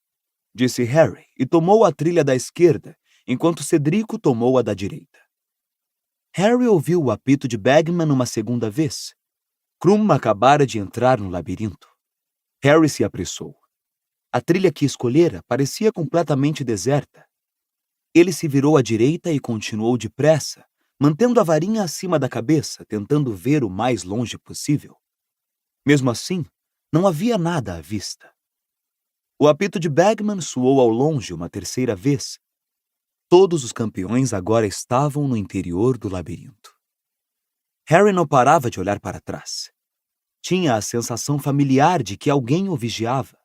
disse Harry, e tomou a trilha da esquerda, enquanto Cedrico tomou a da direita. Harry ouviu o apito de Bagman uma segunda vez. Krum acabara de entrar no labirinto. Harry se apressou. A trilha que escolhera parecia completamente deserta. Ele se virou à direita e continuou depressa, mantendo a varinha acima da cabeça, tentando ver o mais longe possível. Mesmo assim, não havia nada à vista. O apito de Bagman soou ao longe uma terceira vez. Todos os campeões agora estavam no interior do labirinto. Harry não parava de olhar para trás. Tinha a sensação familiar de que alguém o vigiava.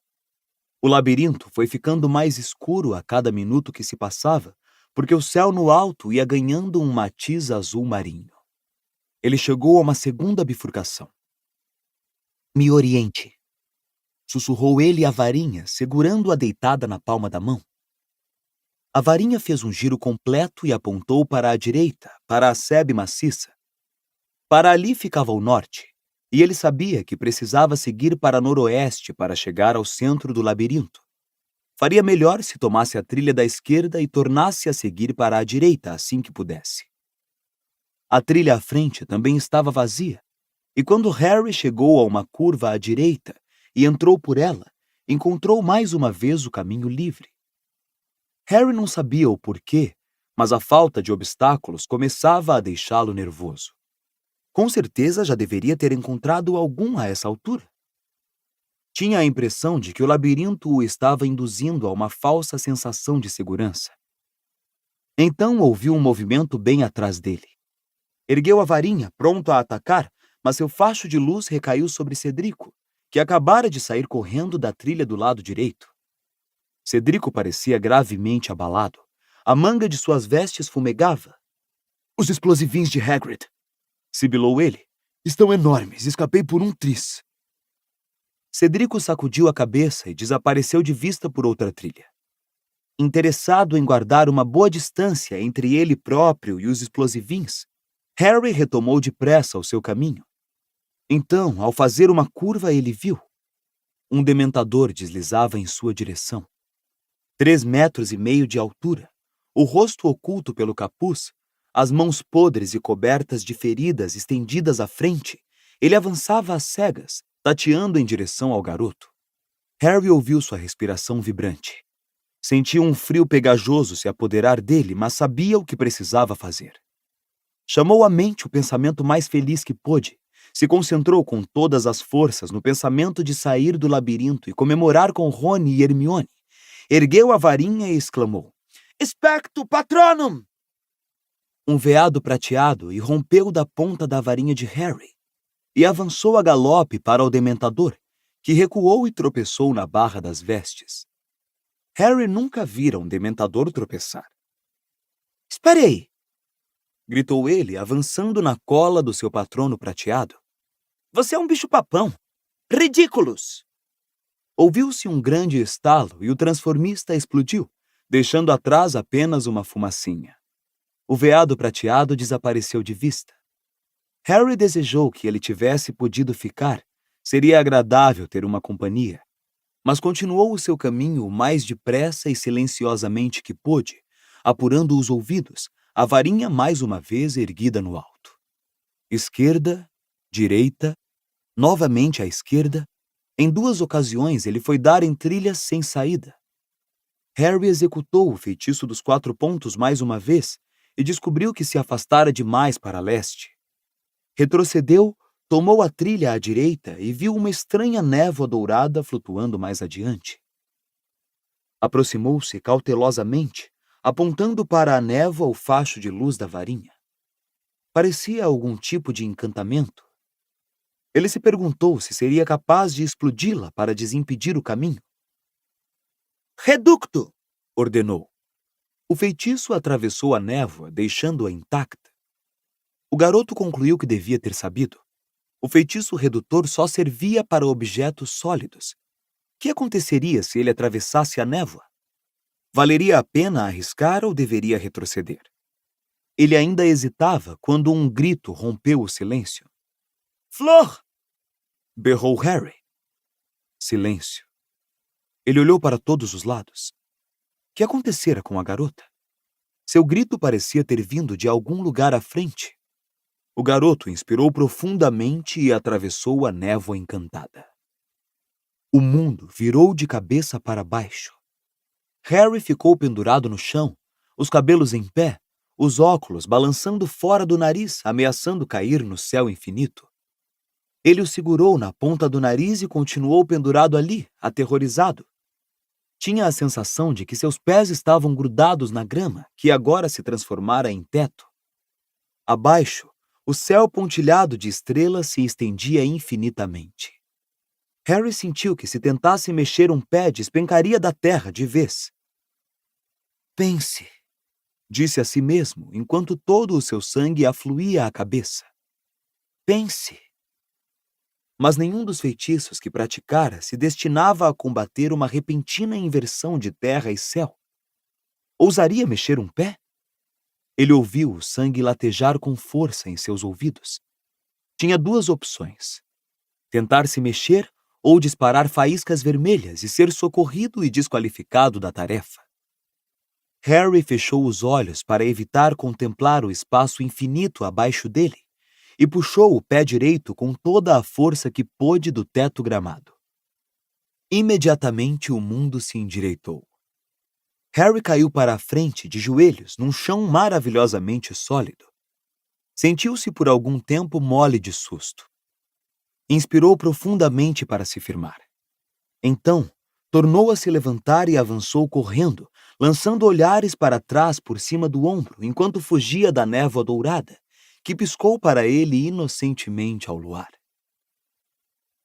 O labirinto foi ficando mais escuro a cada minuto que se passava, porque o céu no alto ia ganhando um matiz azul marinho. Ele chegou a uma segunda bifurcação. "Me oriente", sussurrou ele à varinha, segurando-a deitada na palma da mão. A varinha fez um giro completo e apontou para a direita, para a sebe maciça. Para ali ficava o norte, e ele sabia que precisava seguir para noroeste para chegar ao centro do labirinto. Faria melhor se tomasse a trilha da esquerda e tornasse a seguir para a direita assim que pudesse. A trilha à frente também estava vazia, e quando Harry chegou a uma curva à direita e entrou por ela, encontrou mais uma vez o caminho livre. Harry não sabia o porquê, mas a falta de obstáculos começava a deixá-lo nervoso. Com certeza já deveria ter encontrado algum a essa altura. Tinha a impressão de que o labirinto o estava induzindo a uma falsa sensação de segurança. Então ouviu um movimento bem atrás dele. Ergueu a varinha, pronto a atacar, mas seu facho de luz recaiu sobre Cedrico, que acabara de sair correndo da trilha do lado direito. Cedrico parecia gravemente abalado. A manga de suas vestes fumegava. Os explosivins de Hagrid, sibilou ele. Estão enormes. Escapei por um tris. Cedrico sacudiu a cabeça e desapareceu de vista por outra trilha. Interessado em guardar uma boa distância entre ele próprio e os explosivins, Harry retomou depressa o seu caminho. Então, ao fazer uma curva, ele viu. Um dementador deslizava em sua direção. 3,5 metros de altura, o rosto oculto pelo capuz, as mãos podres e cobertas de feridas estendidas à frente, ele avançava às cegas, tateando em direção ao garoto. Harry ouviu sua respiração vibrante. Sentiu um frio pegajoso se apoderar dele, mas sabia o que precisava fazer. Chamou à mente o pensamento mais feliz que pôde, se concentrou com todas as forças no pensamento de sair do labirinto e comemorar com Rony e Hermione. Ergueu a varinha e exclamou: "Expecto Patronum!" Um veado prateado irrompeu da ponta da varinha de Harry e avançou a galope para o dementador, que recuou e tropeçou na barra das vestes. Harry nunca vira um dementador tropeçar. "Espere aí!" gritou ele, avançando na cola do seu patrono prateado. "Você é um bicho-papão! Ridículos!" Ouviu-se um grande estalo e o transformista explodiu, deixando atrás apenas uma fumacinha. O veado prateado desapareceu de vista. Harry desejou que ele tivesse podido ficar. Seria agradável ter uma companhia. Mas continuou o seu caminho o mais depressa e silenciosamente que pôde, apurando os ouvidos, a varinha mais uma vez erguida no alto. Esquerda, direita, novamente à esquerda. Em 2 ocasiões ele foi dar em trilhas sem saída. Harry executou o feitiço dos 4 pontos mais uma vez e descobriu que se afastara demais para leste. Retrocedeu, tomou a trilha à direita e viu uma estranha névoa dourada flutuando mais adiante. Aproximou-se cautelosamente, apontando para a névoa o facho de luz da varinha. Parecia algum tipo de encantamento. Ele se perguntou se seria capaz de explodi-la para desimpedir o caminho. "Reducto!" ordenou. O feitiço atravessou a névoa, deixando-a intacta. O garoto concluiu que devia ter sabido. O feitiço redutor só servia para objetos sólidos. O que aconteceria se ele atravessasse a névoa? Valeria a pena arriscar ou deveria retroceder? Ele ainda hesitava quando um grito rompeu o silêncio. "Flor!" berrou Harry. Silêncio. Ele olhou para todos os lados. O que acontecera com a garota? Seu grito parecia ter vindo de algum lugar à frente. O garoto inspirou profundamente e atravessou a névoa encantada. O mundo virou de cabeça para baixo. Harry ficou pendurado no chão, os cabelos em pé, os óculos balançando fora do nariz, ameaçando cair no céu infinito. Ele o segurou na ponta do nariz e continuou pendurado ali, aterrorizado. Tinha a sensação de que seus pés estavam grudados na grama, que agora se transformara em teto. Abaixo, o céu pontilhado de estrelas se estendia infinitamente. Harry sentiu que se tentasse mexer um pé, despencaria da terra de vez. "Pense", disse a si mesmo, enquanto todo o seu sangue afluía à cabeça. "Pense." Mas nenhum dos feitiços que praticara se destinava a combater uma repentina inversão de terra e céu. Ousaria mexer um pé? Ele ouviu o sangue latejar com força em seus ouvidos. Tinha 2 opções: tentar se mexer ou disparar faíscas vermelhas e ser socorrido e desqualificado da tarefa. Harry fechou os olhos para evitar contemplar o espaço infinito abaixo dele e puxou o pé direito com toda a força que pôde do teto gramado. Imediatamente o mundo se endireitou. Harry caiu para a frente de joelhos num chão maravilhosamente sólido. Sentiu-se por algum tempo mole de susto. Inspirou profundamente para se firmar. Então, tornou a se levantar e avançou correndo, lançando olhares para trás por cima do ombro enquanto fugia da névoa dourada, que piscou para ele inocentemente ao luar.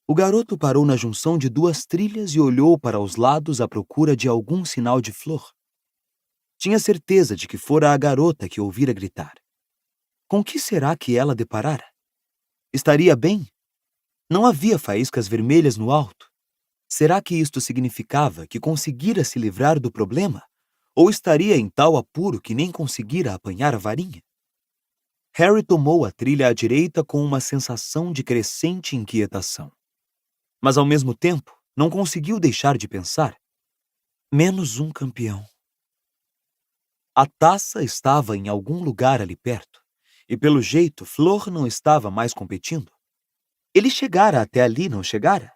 O garoto parou na junção de duas trilhas e olhou para os lados à procura de algum sinal de flor. Tinha certeza de que fora a garota que ouvira gritar. Com que será que ela deparara? Estaria bem? Não havia faíscas vermelhas no alto. Será que isto significava que conseguira se livrar do problema? Ou estaria em tal apuro que nem conseguira apanhar a varinha? Harry tomou a trilha à direita com uma sensação de crescente inquietação. Mas, ao mesmo tempo, não conseguiu deixar de pensar. Menos um campeão. A taça estava em algum lugar ali perto, e pelo jeito Flor não estava mais competindo. Ele chegara até ali, não chegara?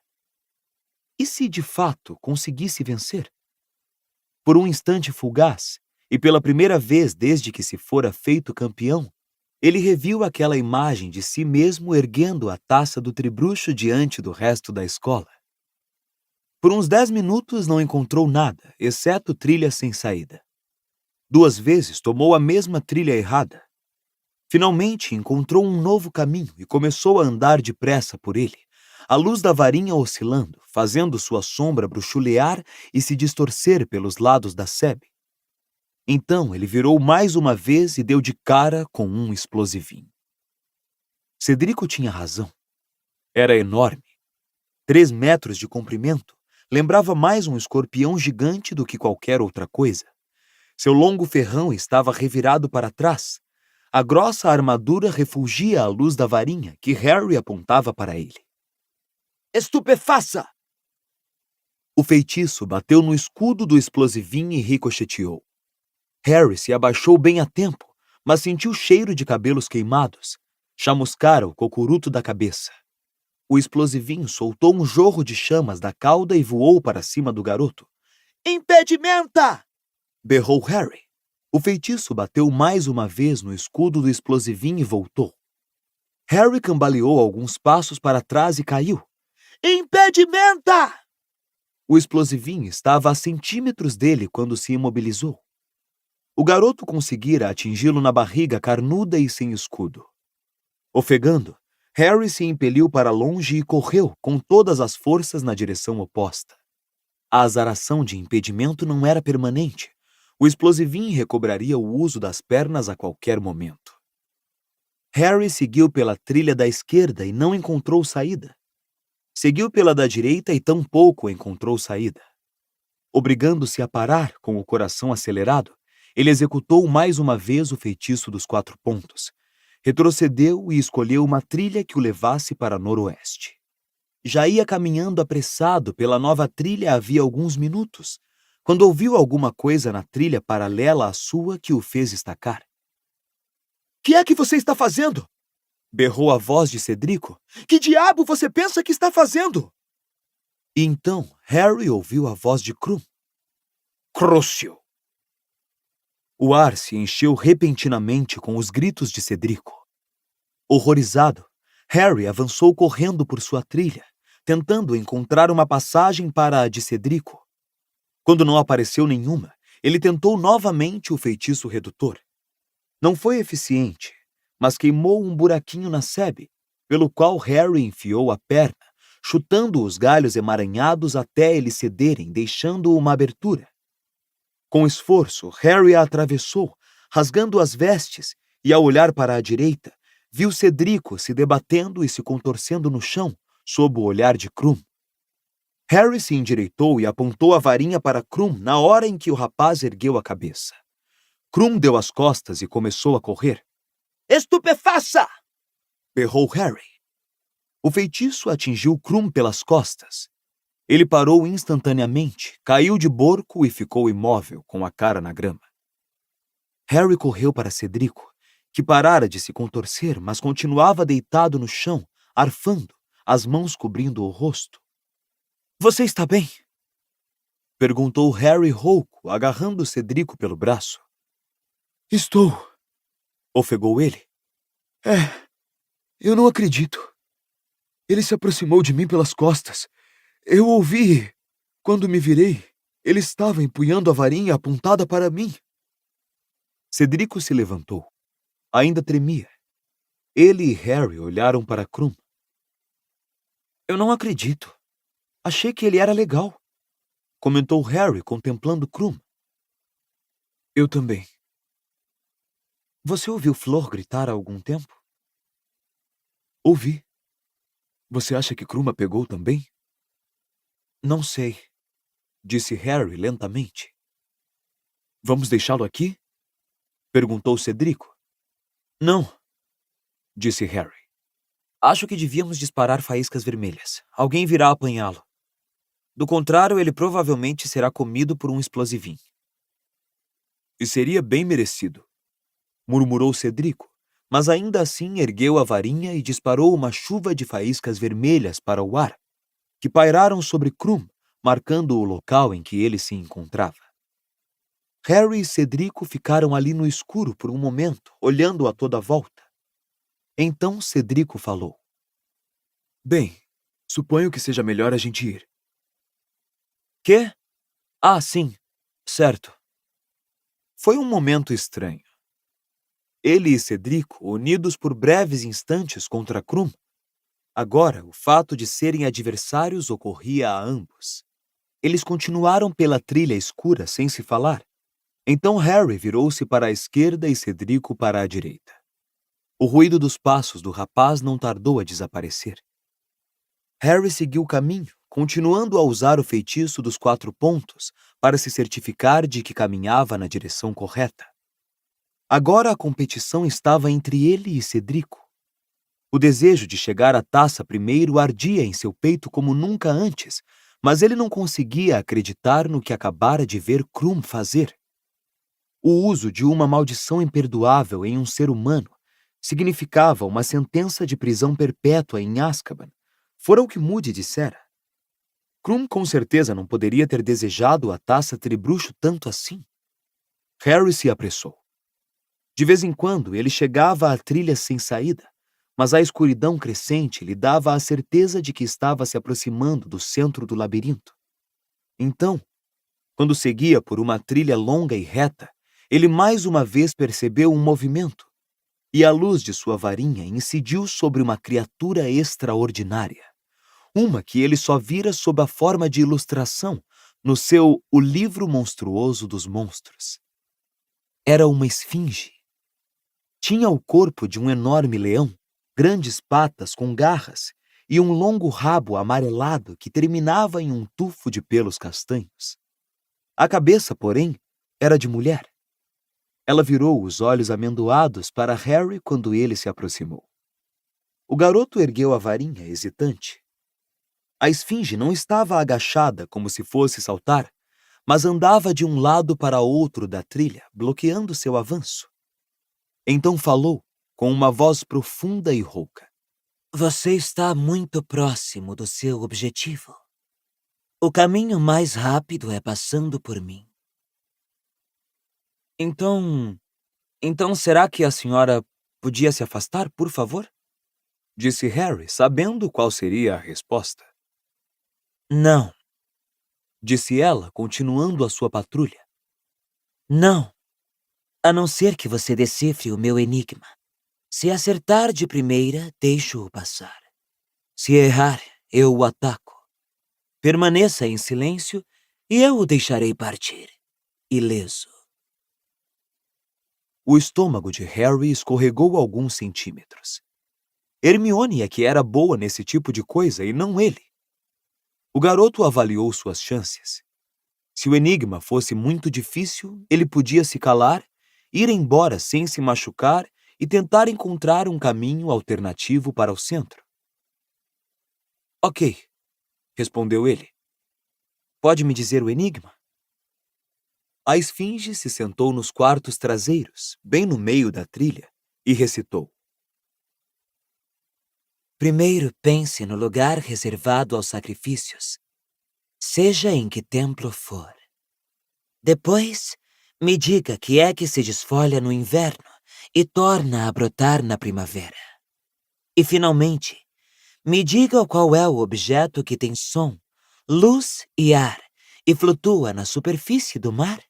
E se de fato conseguisse vencer? Por um instante fugaz, e pela primeira vez desde que se fora feito campeão, ele reviu aquela imagem de si mesmo erguendo a taça do tribruxo diante do resto da escola. Por uns 10 minutos não encontrou nada, exceto trilha sem saída. 2 vezes tomou a mesma trilha errada. Finalmente encontrou um novo caminho e começou a andar depressa por ele, a luz da varinha oscilando, fazendo sua sombra bruxulear e se distorcer pelos lados da sebe. Então ele virou mais uma vez e deu de cara com um explosivinho. Cedrico tinha razão. Era enorme. 3 metros de comprimento, lembrava mais um escorpião gigante do que qualquer outra coisa. Seu longo ferrão estava revirado para trás. A grossa armadura refulgia à luz da varinha que Harry apontava para ele. Estupefaça! O feitiço bateu no escudo do explosivinho e ricocheteou. Harry se abaixou bem a tempo, mas sentiu cheiro de cabelos queimados. Chamuscara o cocuruto da cabeça. O explosivinho soltou um jorro de chamas da cauda e voou para cima do garoto. Impedimenta! Berrou Harry. O feitiço bateu mais uma vez no escudo do explosivinho e voltou. Harry cambaleou alguns passos para trás e caiu. Impedimenta! O explosivinho estava a centímetros dele quando se imobilizou. O garoto conseguira atingi-lo na barriga carnuda e sem escudo. Ofegando, Harry se impeliu para longe e correu com todas as forças na direção oposta. A azaração de impedimento não era permanente. O explosivinho recobraria o uso das pernas a qualquer momento. Harry seguiu pela trilha da esquerda e não encontrou saída. Seguiu pela da direita e tampouco encontrou saída. Obrigando-se a parar com o coração acelerado, ele executou mais uma vez o feitiço dos 4 pontos. Retrocedeu e escolheu uma trilha que o levasse para noroeste. Já ia caminhando apressado pela nova trilha havia alguns minutos, quando ouviu alguma coisa na trilha paralela à sua que o fez estacar. Que é que você está fazendo? Berrou a voz de Cedrico. Que diabo você pensa que está fazendo? E então Harry ouviu a voz de Krum. Crucio! O ar se encheu repentinamente com os gritos de Cedrico. Horrorizado, Harry avançou correndo por sua trilha, tentando encontrar uma passagem para a de Cedrico. Quando não apareceu nenhuma, ele tentou novamente o feitiço redutor. Não foi eficiente, mas queimou um buraquinho na sebe, pelo qual Harry enfiou a perna, chutando os galhos emaranhados até eles cederem, deixando uma abertura. Com esforço, Harry a atravessou, rasgando as vestes, e ao olhar para a direita, viu Cedrico se debatendo e se contorcendo no chão, sob o olhar de Krum. Harry se endireitou e apontou a varinha para Krum na hora em que o rapaz ergueu a cabeça. Krum deu as costas e começou a correr. Estupefaça! Berrou Harry. O feitiço atingiu Krum pelas costas. Ele parou instantaneamente, caiu de borco e ficou imóvel, com a cara na grama. Harry correu para Cedrico, que parara de se contorcer, mas continuava deitado no chão, arfando, as mãos cobrindo o rosto. Você está bem? Perguntou Harry rouco, agarrando Cedrico pelo braço. Estou, ofegou ele. Eu não acredito. Ele se aproximou de mim pelas costas. Eu ouvi. Quando me virei, ele estava empunhando a varinha apontada para mim. Cedrico se levantou. Ainda tremia. Ele e Harry olharam para Krum. Eu não acredito. Achei que ele era legal, comentou Harry contemplando Krum. Eu também. Você ouviu Flor gritar há algum tempo? Ouvi. Você acha que Krum a pegou também? Não sei, disse Harry lentamente. Vamos deixá-lo aqui? Perguntou Cedrico. Não, disse Harry. Acho que devíamos disparar faíscas vermelhas. Alguém virá apanhá-lo. Do contrário, ele provavelmente será comido por um explosivinho. E seria bem merecido, murmurou Cedrico, mas ainda assim ergueu a varinha e disparou uma chuva de faíscas vermelhas para o ar, que pairaram sobre Krum, marcando o local em que ele se encontrava. Harry e Cedrico ficaram ali no escuro por um momento, olhando a toda volta. Então Cedrico falou. Bem, suponho que seja melhor a gente ir. Quê? Ah, sim. Certo. Foi um momento estranho. Ele e Cedrico, unidos por breves instantes contra Krum. Agora, o fato de serem adversários ocorria a ambos. Eles continuaram pela trilha escura sem se falar. Então Harry virou-se para a esquerda e Cedrico para a direita. O ruído dos passos do rapaz não tardou a desaparecer. Harry seguiu o caminho, continuando a usar o feitiço dos 4 pontos para se certificar de que caminhava na direção correta. Agora a competição estava entre ele e Cedrico. O desejo de chegar à taça primeiro ardia em seu peito como nunca antes, mas ele não conseguia acreditar no que acabara de ver Krum fazer. O uso de uma maldição imperdoável em um ser humano significava uma sentença de prisão perpétua em Azkaban, fora o que Moody dissera. Krum com certeza não poderia ter desejado a taça tribruxo tanto assim. Harry se apressou. De vez em quando ele chegava à trilha sem saída, mas a escuridão crescente lhe dava a certeza de que estava se aproximando do centro do labirinto. Então, quando seguia por uma trilha longa e reta, ele mais uma vez percebeu um movimento, e a luz de sua varinha incidiu sobre uma criatura extraordinária. Uma que ele só vira sob a forma de ilustração no seu O Livro Monstruoso dos Monstros. Era uma esfinge. Tinha o corpo de um enorme leão, grandes patas com garras e um longo rabo amarelado que terminava em um tufo de pelos castanhos. A cabeça, porém, era de mulher. Ela virou os olhos amendoados para Harry quando ele se aproximou. O garoto ergueu a varinha, hesitante. A esfinge não estava agachada como se fosse saltar, mas andava de um lado para outro da trilha, bloqueando seu avanço. Então falou, com uma voz profunda e rouca. Você está muito próximo do seu objetivo. O caminho mais rápido é passando por mim. Então será que a senhora podia se afastar, por favor? Disse Harry, sabendo qual seria a resposta. Não, disse ela, continuando a sua patrulha. Não, a não ser que você decifre o meu enigma. Se acertar de primeira, deixo-o passar. Se errar, eu o ataco. Permaneça em silêncio e eu o deixarei partir, ileso. O estômago de Harry escorregou alguns centímetros. Hermione é que era boa nesse tipo de coisa e não ele. O garoto avaliou suas chances. Se o enigma fosse muito difícil, ele podia se calar, ir embora sem se machucar e tentar encontrar um caminho alternativo para o centro. Ok, respondeu ele. Pode me dizer o enigma? A esfinge se sentou nos quartos traseiros, bem no meio da trilha, e recitou. Primeiro pense no lugar reservado aos sacrifícios, seja em que templo for. Depois, me diga que é que se desfolha no inverno e torna a brotar na primavera. E, finalmente, me diga qual é o objeto que tem som, luz e ar e flutua na superfície do mar.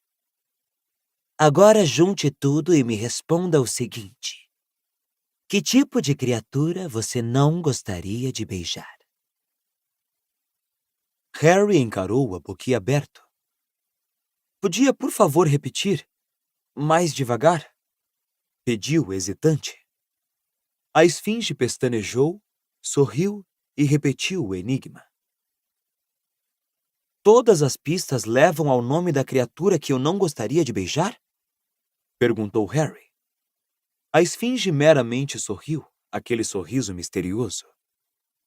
Agora junte tudo e me responda o seguinte. Que tipo de criatura você não gostaria de beijar? Harry encarou-a boquiaberto. Podia, por favor, repetir? Mais devagar? Pediu, hesitante. A esfinge pestanejou, sorriu e repetiu o enigma. Todas as pistas levam ao nome da criatura que eu não gostaria de beijar? Perguntou Harry. A esfinge meramente sorriu, aquele sorriso misterioso.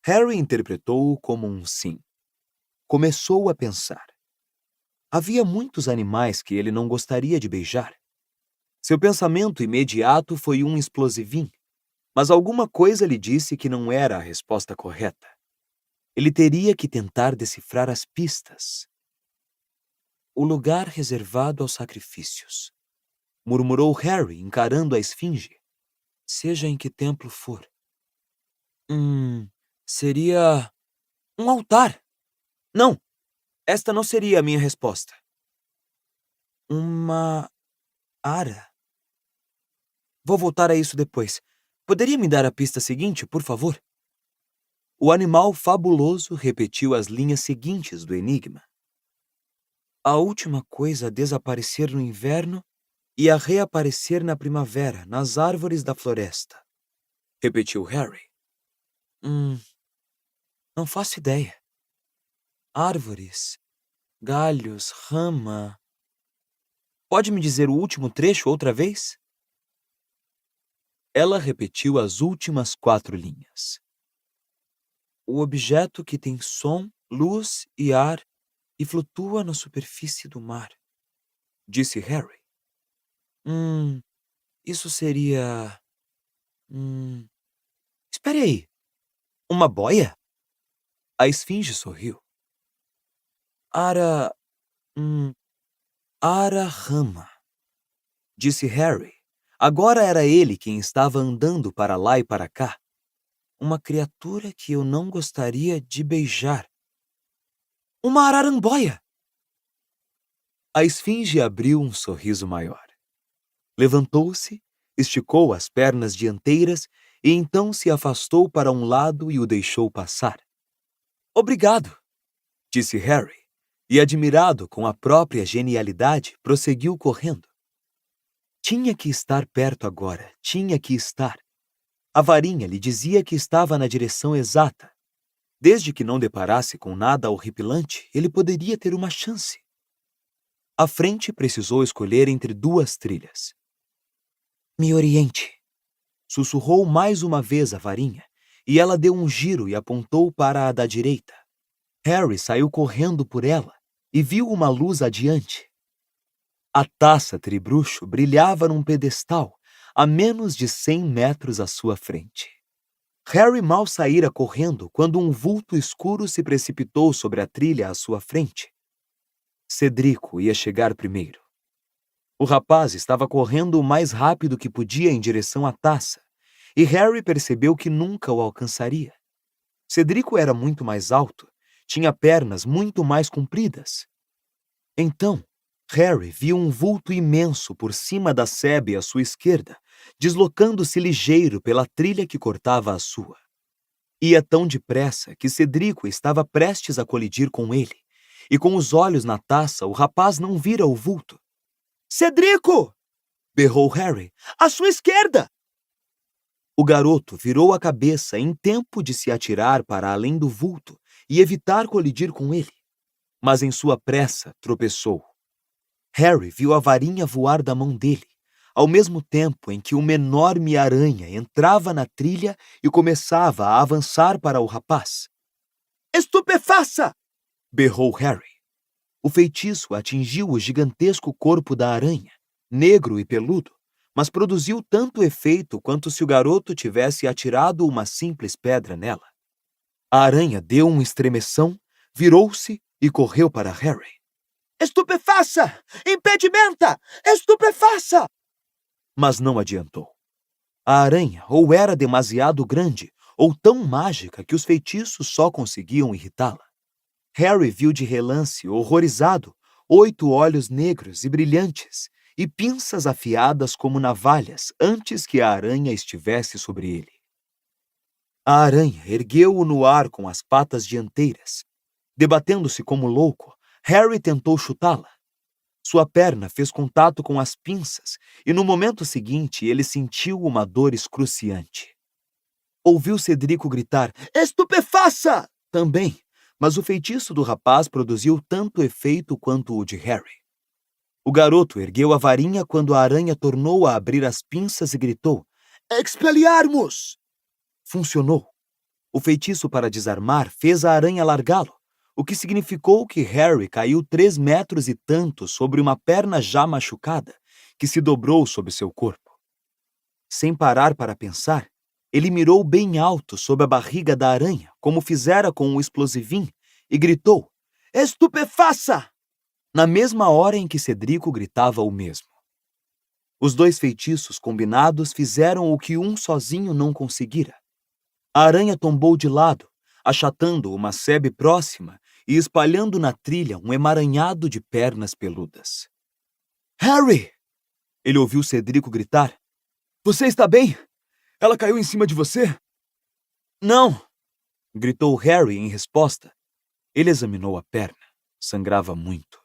Harry interpretou-o como um sim. Começou a pensar. Havia muitos animais que ele não gostaria de beijar. Seu pensamento imediato foi um explosivinho, mas alguma coisa lhe disse que não era a resposta correta. Ele teria que tentar decifrar as pistas. O lugar reservado aos sacrifícios, murmurou Harry, encarando a esfinge. Seja em que templo for. Seria um altar. Não, esta não seria a minha resposta. Uma ara. Vou voltar a isso depois. Poderia me dar a pista seguinte, por favor? O animal fabuloso repetiu as linhas seguintes do enigma. A última coisa a desaparecer no inverno e a reaparecer na primavera, nas árvores da floresta. Repetiu Harry. Não faço ideia. Árvores, galhos, rama... Pode me dizer o último trecho outra vez? Ela repetiu as últimas 4 linhas. O objeto que tem som, luz e ar e flutua na superfície do mar, disse Harry. Isso seria... Espere aí. Uma boia? A esfinge sorriu. Ara-rama, disse Harry. Agora era ele quem estava andando para lá e para cá. Uma criatura que eu não gostaria de beijar. Uma araramboia! A esfinge abriu um sorriso maior. Levantou-se, esticou as pernas dianteiras e então se afastou para um lado e o deixou passar. Obrigado, disse Harry, e admirado com a própria genialidade, prosseguiu correndo. Tinha que estar perto agora, tinha que estar. A varinha lhe dizia que estava na direção exata. Desde que não deparasse com nada horripilante, ele poderia ter uma chance. À frente precisou escolher entre 2 trilhas. Me oriente, sussurrou mais uma vez a varinha, e ela deu um giro e apontou para a da direita. Harry saiu correndo por ela e viu uma luz adiante. A taça tribruxo brilhava num pedestal a menos de 100 metros à sua frente. Harry mal saíra correndo quando um vulto escuro se precipitou sobre a trilha à sua frente. Cedrico ia chegar primeiro. O rapaz estava correndo o mais rápido que podia em direção à taça, e Harry percebeu que nunca o alcançaria. Cedrico era muito mais alto, tinha pernas muito mais compridas. Então, Harry viu um vulto imenso por cima da sebe à sua esquerda, deslocando-se ligeiro pela trilha que cortava a sua. Ia tão depressa que Cedrico estava prestes a colidir com ele, e com os olhos na taça o rapaz não vira o vulto. Cedrico! Berrou Harry. À sua esquerda! O garoto virou a cabeça em tempo de se atirar para além do vulto e evitar colidir com ele. Mas em sua pressa tropeçou. Harry viu a varinha voar da mão dele, ao mesmo tempo em que uma enorme aranha entrava na trilha e começava a avançar para o rapaz. Estupefaça! Berrou Harry. O feitiço atingiu o gigantesco corpo da aranha, negro e peludo, mas produziu tanto efeito quanto se o garoto tivesse atirado uma simples pedra nela. A aranha deu um estremeção, virou-se e correu para Harry. Estupefaça! Impedimenta! Estupefaça! Mas não adiantou. A aranha ou era demasiado grande ou tão mágica que os feitiços só conseguiam irritá-la. Harry viu de relance, horrorizado, 8 olhos negros e brilhantes e pinças afiadas como navalhas antes que a aranha estivesse sobre ele. A aranha ergueu-o no ar com as patas dianteiras. Debatendo-se como louco, Harry tentou chutá-la. Sua perna fez contato com as pinças e no momento seguinte ele sentiu uma dor excruciante. Ouviu Cedrico gritar, estupefaça! Também, mas o feitiço do rapaz produziu tanto efeito quanto o de Harry. O garoto ergueu a varinha quando a aranha tornou a abrir as pinças e gritou, Expelliarmus! Funcionou. O feitiço para desarmar fez a aranha largá-lo, o que significou que Harry caiu 3 metros e tanto sobre uma perna já machucada, que se dobrou sob seu corpo. Sem parar para pensar, ele mirou bem alto sob a barriga da aranha, como fizera com o explosivinho, e gritou, estupefaça! Na mesma hora em que Cedrico gritava o mesmo. Os 2 feitiços combinados fizeram o que um sozinho não conseguira. A aranha tombou de lado, achatando uma sebe próxima e espalhando na trilha um emaranhado de pernas peludas. Harry! Ele ouviu Cedrico gritar. Você está bem? Ela caiu em cima de você? Não! Gritou Harry em resposta. Ele examinou a perna. Sangrava muito.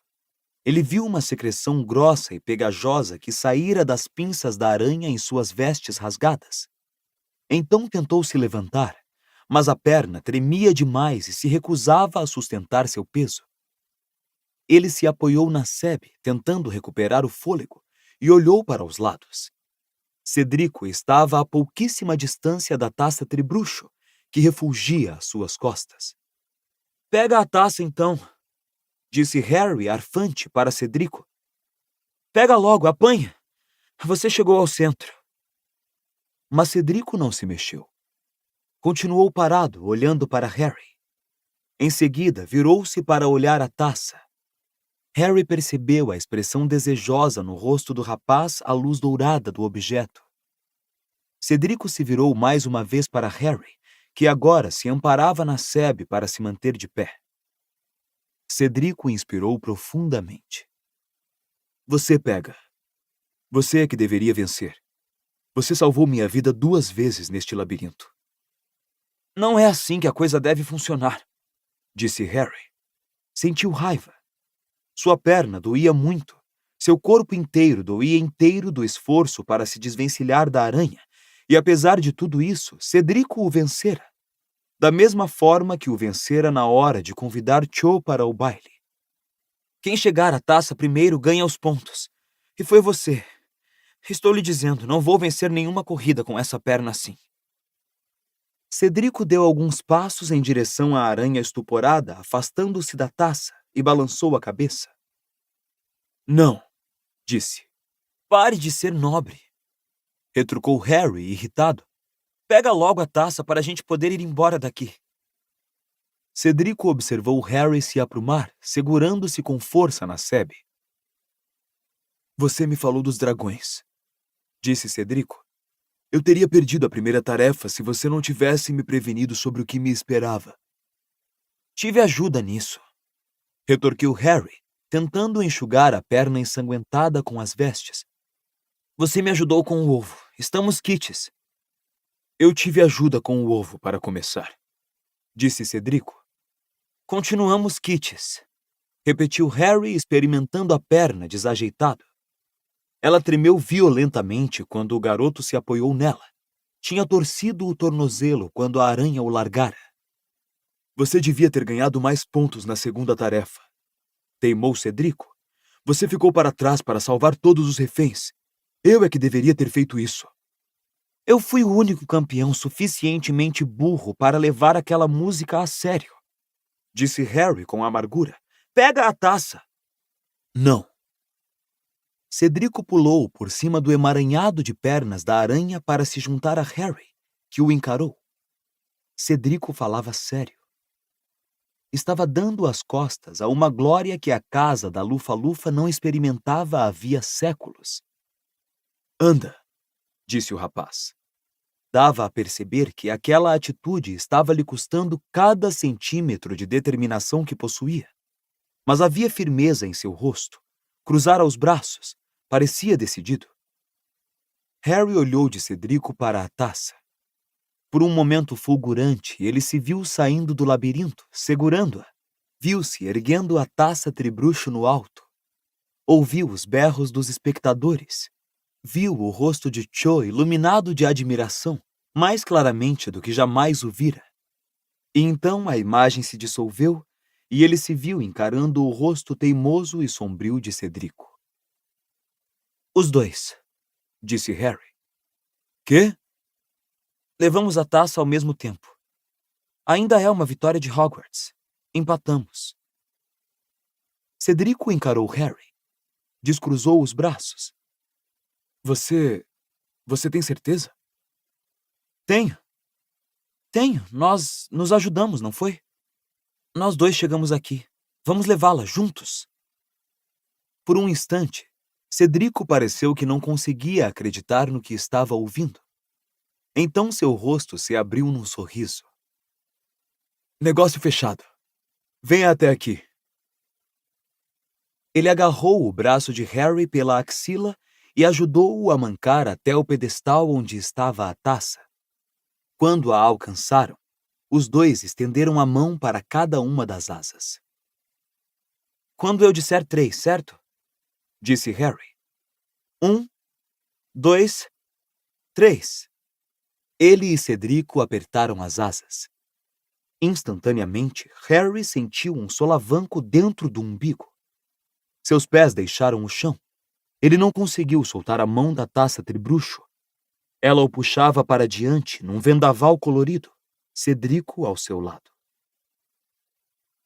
Ele viu uma secreção grossa e pegajosa que saíra das pinças da aranha em suas vestes rasgadas. Então tentou se levantar, mas a perna tremia demais e se recusava a sustentar seu peso. Ele se apoiou na sebe, tentando recuperar o fôlego, e olhou para os lados. Cedrico estava a pouquíssima distância da taça tribruxo, que refulgia às suas costas. Pega a taça, então, disse Harry arfante para Cedrico. Pega logo, apanha. Você chegou ao centro. Mas Cedrico não se mexeu. Continuou parado, olhando para Harry. Em seguida, virou-se para olhar a taça. Harry percebeu a expressão desejosa no rosto do rapaz à luz dourada do objeto. Cedrico se virou mais uma vez para Harry, que agora se amparava na sebe para se manter de pé. Cedrico inspirou profundamente. Você pega. Você é que deveria vencer. Você salvou minha vida 2 vezes neste labirinto. Não é assim que a coisa deve funcionar, disse Harry. Sentiu raiva. Sua perna doía muito. Seu corpo inteiro doía inteiro do esforço para se desvencilhar da aranha, e apesar de tudo isso, Cedrico o vencera. Da mesma forma que o vencera na hora de convidar Cho para o baile. Quem chegar à taça primeiro ganha os pontos. E foi você. Estou lhe dizendo, não vou vencer nenhuma corrida com essa perna assim. Cedrico deu alguns passos em direção à aranha estuporada, afastando-se da taça, e balançou a cabeça. Não, disse. Pare de ser nobre, retrucou Harry, irritado. Pega logo a taça para a gente poder ir embora daqui. Cedrico observou Harry se aprumar, segurando-se com força na sebe. Você me falou dos dragões, disse Cedrico. Eu teria perdido a primeira tarefa se você não tivesse me prevenido sobre o que me esperava. Tive ajuda nisso, retorquiu Harry, tentando enxugar a perna ensanguentada com as vestes. Você me ajudou com o ovo. Estamos quites. Eu tive ajuda com o ovo para começar, disse Cedrico. Continuamos quites, repetiu Harry, experimentando a perna desajeitado. Ela tremeu violentamente quando o garoto se apoiou nela. Tinha torcido o tornozelo quando a aranha o largara. Você devia ter ganhado mais pontos na segunda tarefa, teimou Cedrico. Você ficou para trás para salvar todos os reféns. Eu é que deveria ter feito isso. Eu fui o único campeão suficientemente burro para levar aquela música a sério, disse Harry com amargura. Pega a taça. Não. Cedrico pulou por cima do emaranhado de pernas da aranha para se juntar a Harry, que o encarou. Cedrico falava sério. Estava dando as costas a uma glória que a casa da Lufa-Lufa não experimentava havia séculos. Anda, disse o rapaz. Dava a perceber que aquela atitude estava lhe custando cada centímetro de determinação que possuía. Mas havia firmeza em seu rosto. Cruzara os braços. Parecia decidido. Harry olhou de Cedrico para a taça. Por um momento fulgurante, ele se viu saindo do labirinto, segurando-a. Viu-se erguendo a taça tribruxo no alto. Ouviu os berros dos espectadores. Viu o rosto de Cho iluminado de admiração, mais claramente do que jamais o vira. E então a imagem se dissolveu e ele se viu encarando o rosto teimoso e sombrio de Cedrico. Os dois, disse Harry. Quê? Levamos a taça ao mesmo tempo. Ainda é uma vitória de Hogwarts. Empatamos. Cedrico encarou Harry. Descruzou os braços. Você tem certeza? Tenho. Nós nos ajudamos, não foi? Nós dois chegamos aqui. Vamos levá-la juntos. Por um instante, Cedrico pareceu que não conseguia acreditar no que estava ouvindo. Então seu rosto se abriu num sorriso. Negócio fechado. Venha até aqui. Ele agarrou o braço de Harry pela axila e ajudou-o a mancar até o pedestal onde estava a taça. Quando a alcançaram, os dois estenderam a mão para cada uma das asas. Quando eu disser 3, certo? Disse Harry. 1, 2, 3. Ele e Cedrico apertaram as asas. Instantaneamente, Harry sentiu um solavanco dentro do umbigo. Seus pés deixaram o chão. Ele não conseguiu soltar a mão da taça tribruxo. Ela o puxava para diante num vendaval colorido, Cedrico ao seu lado.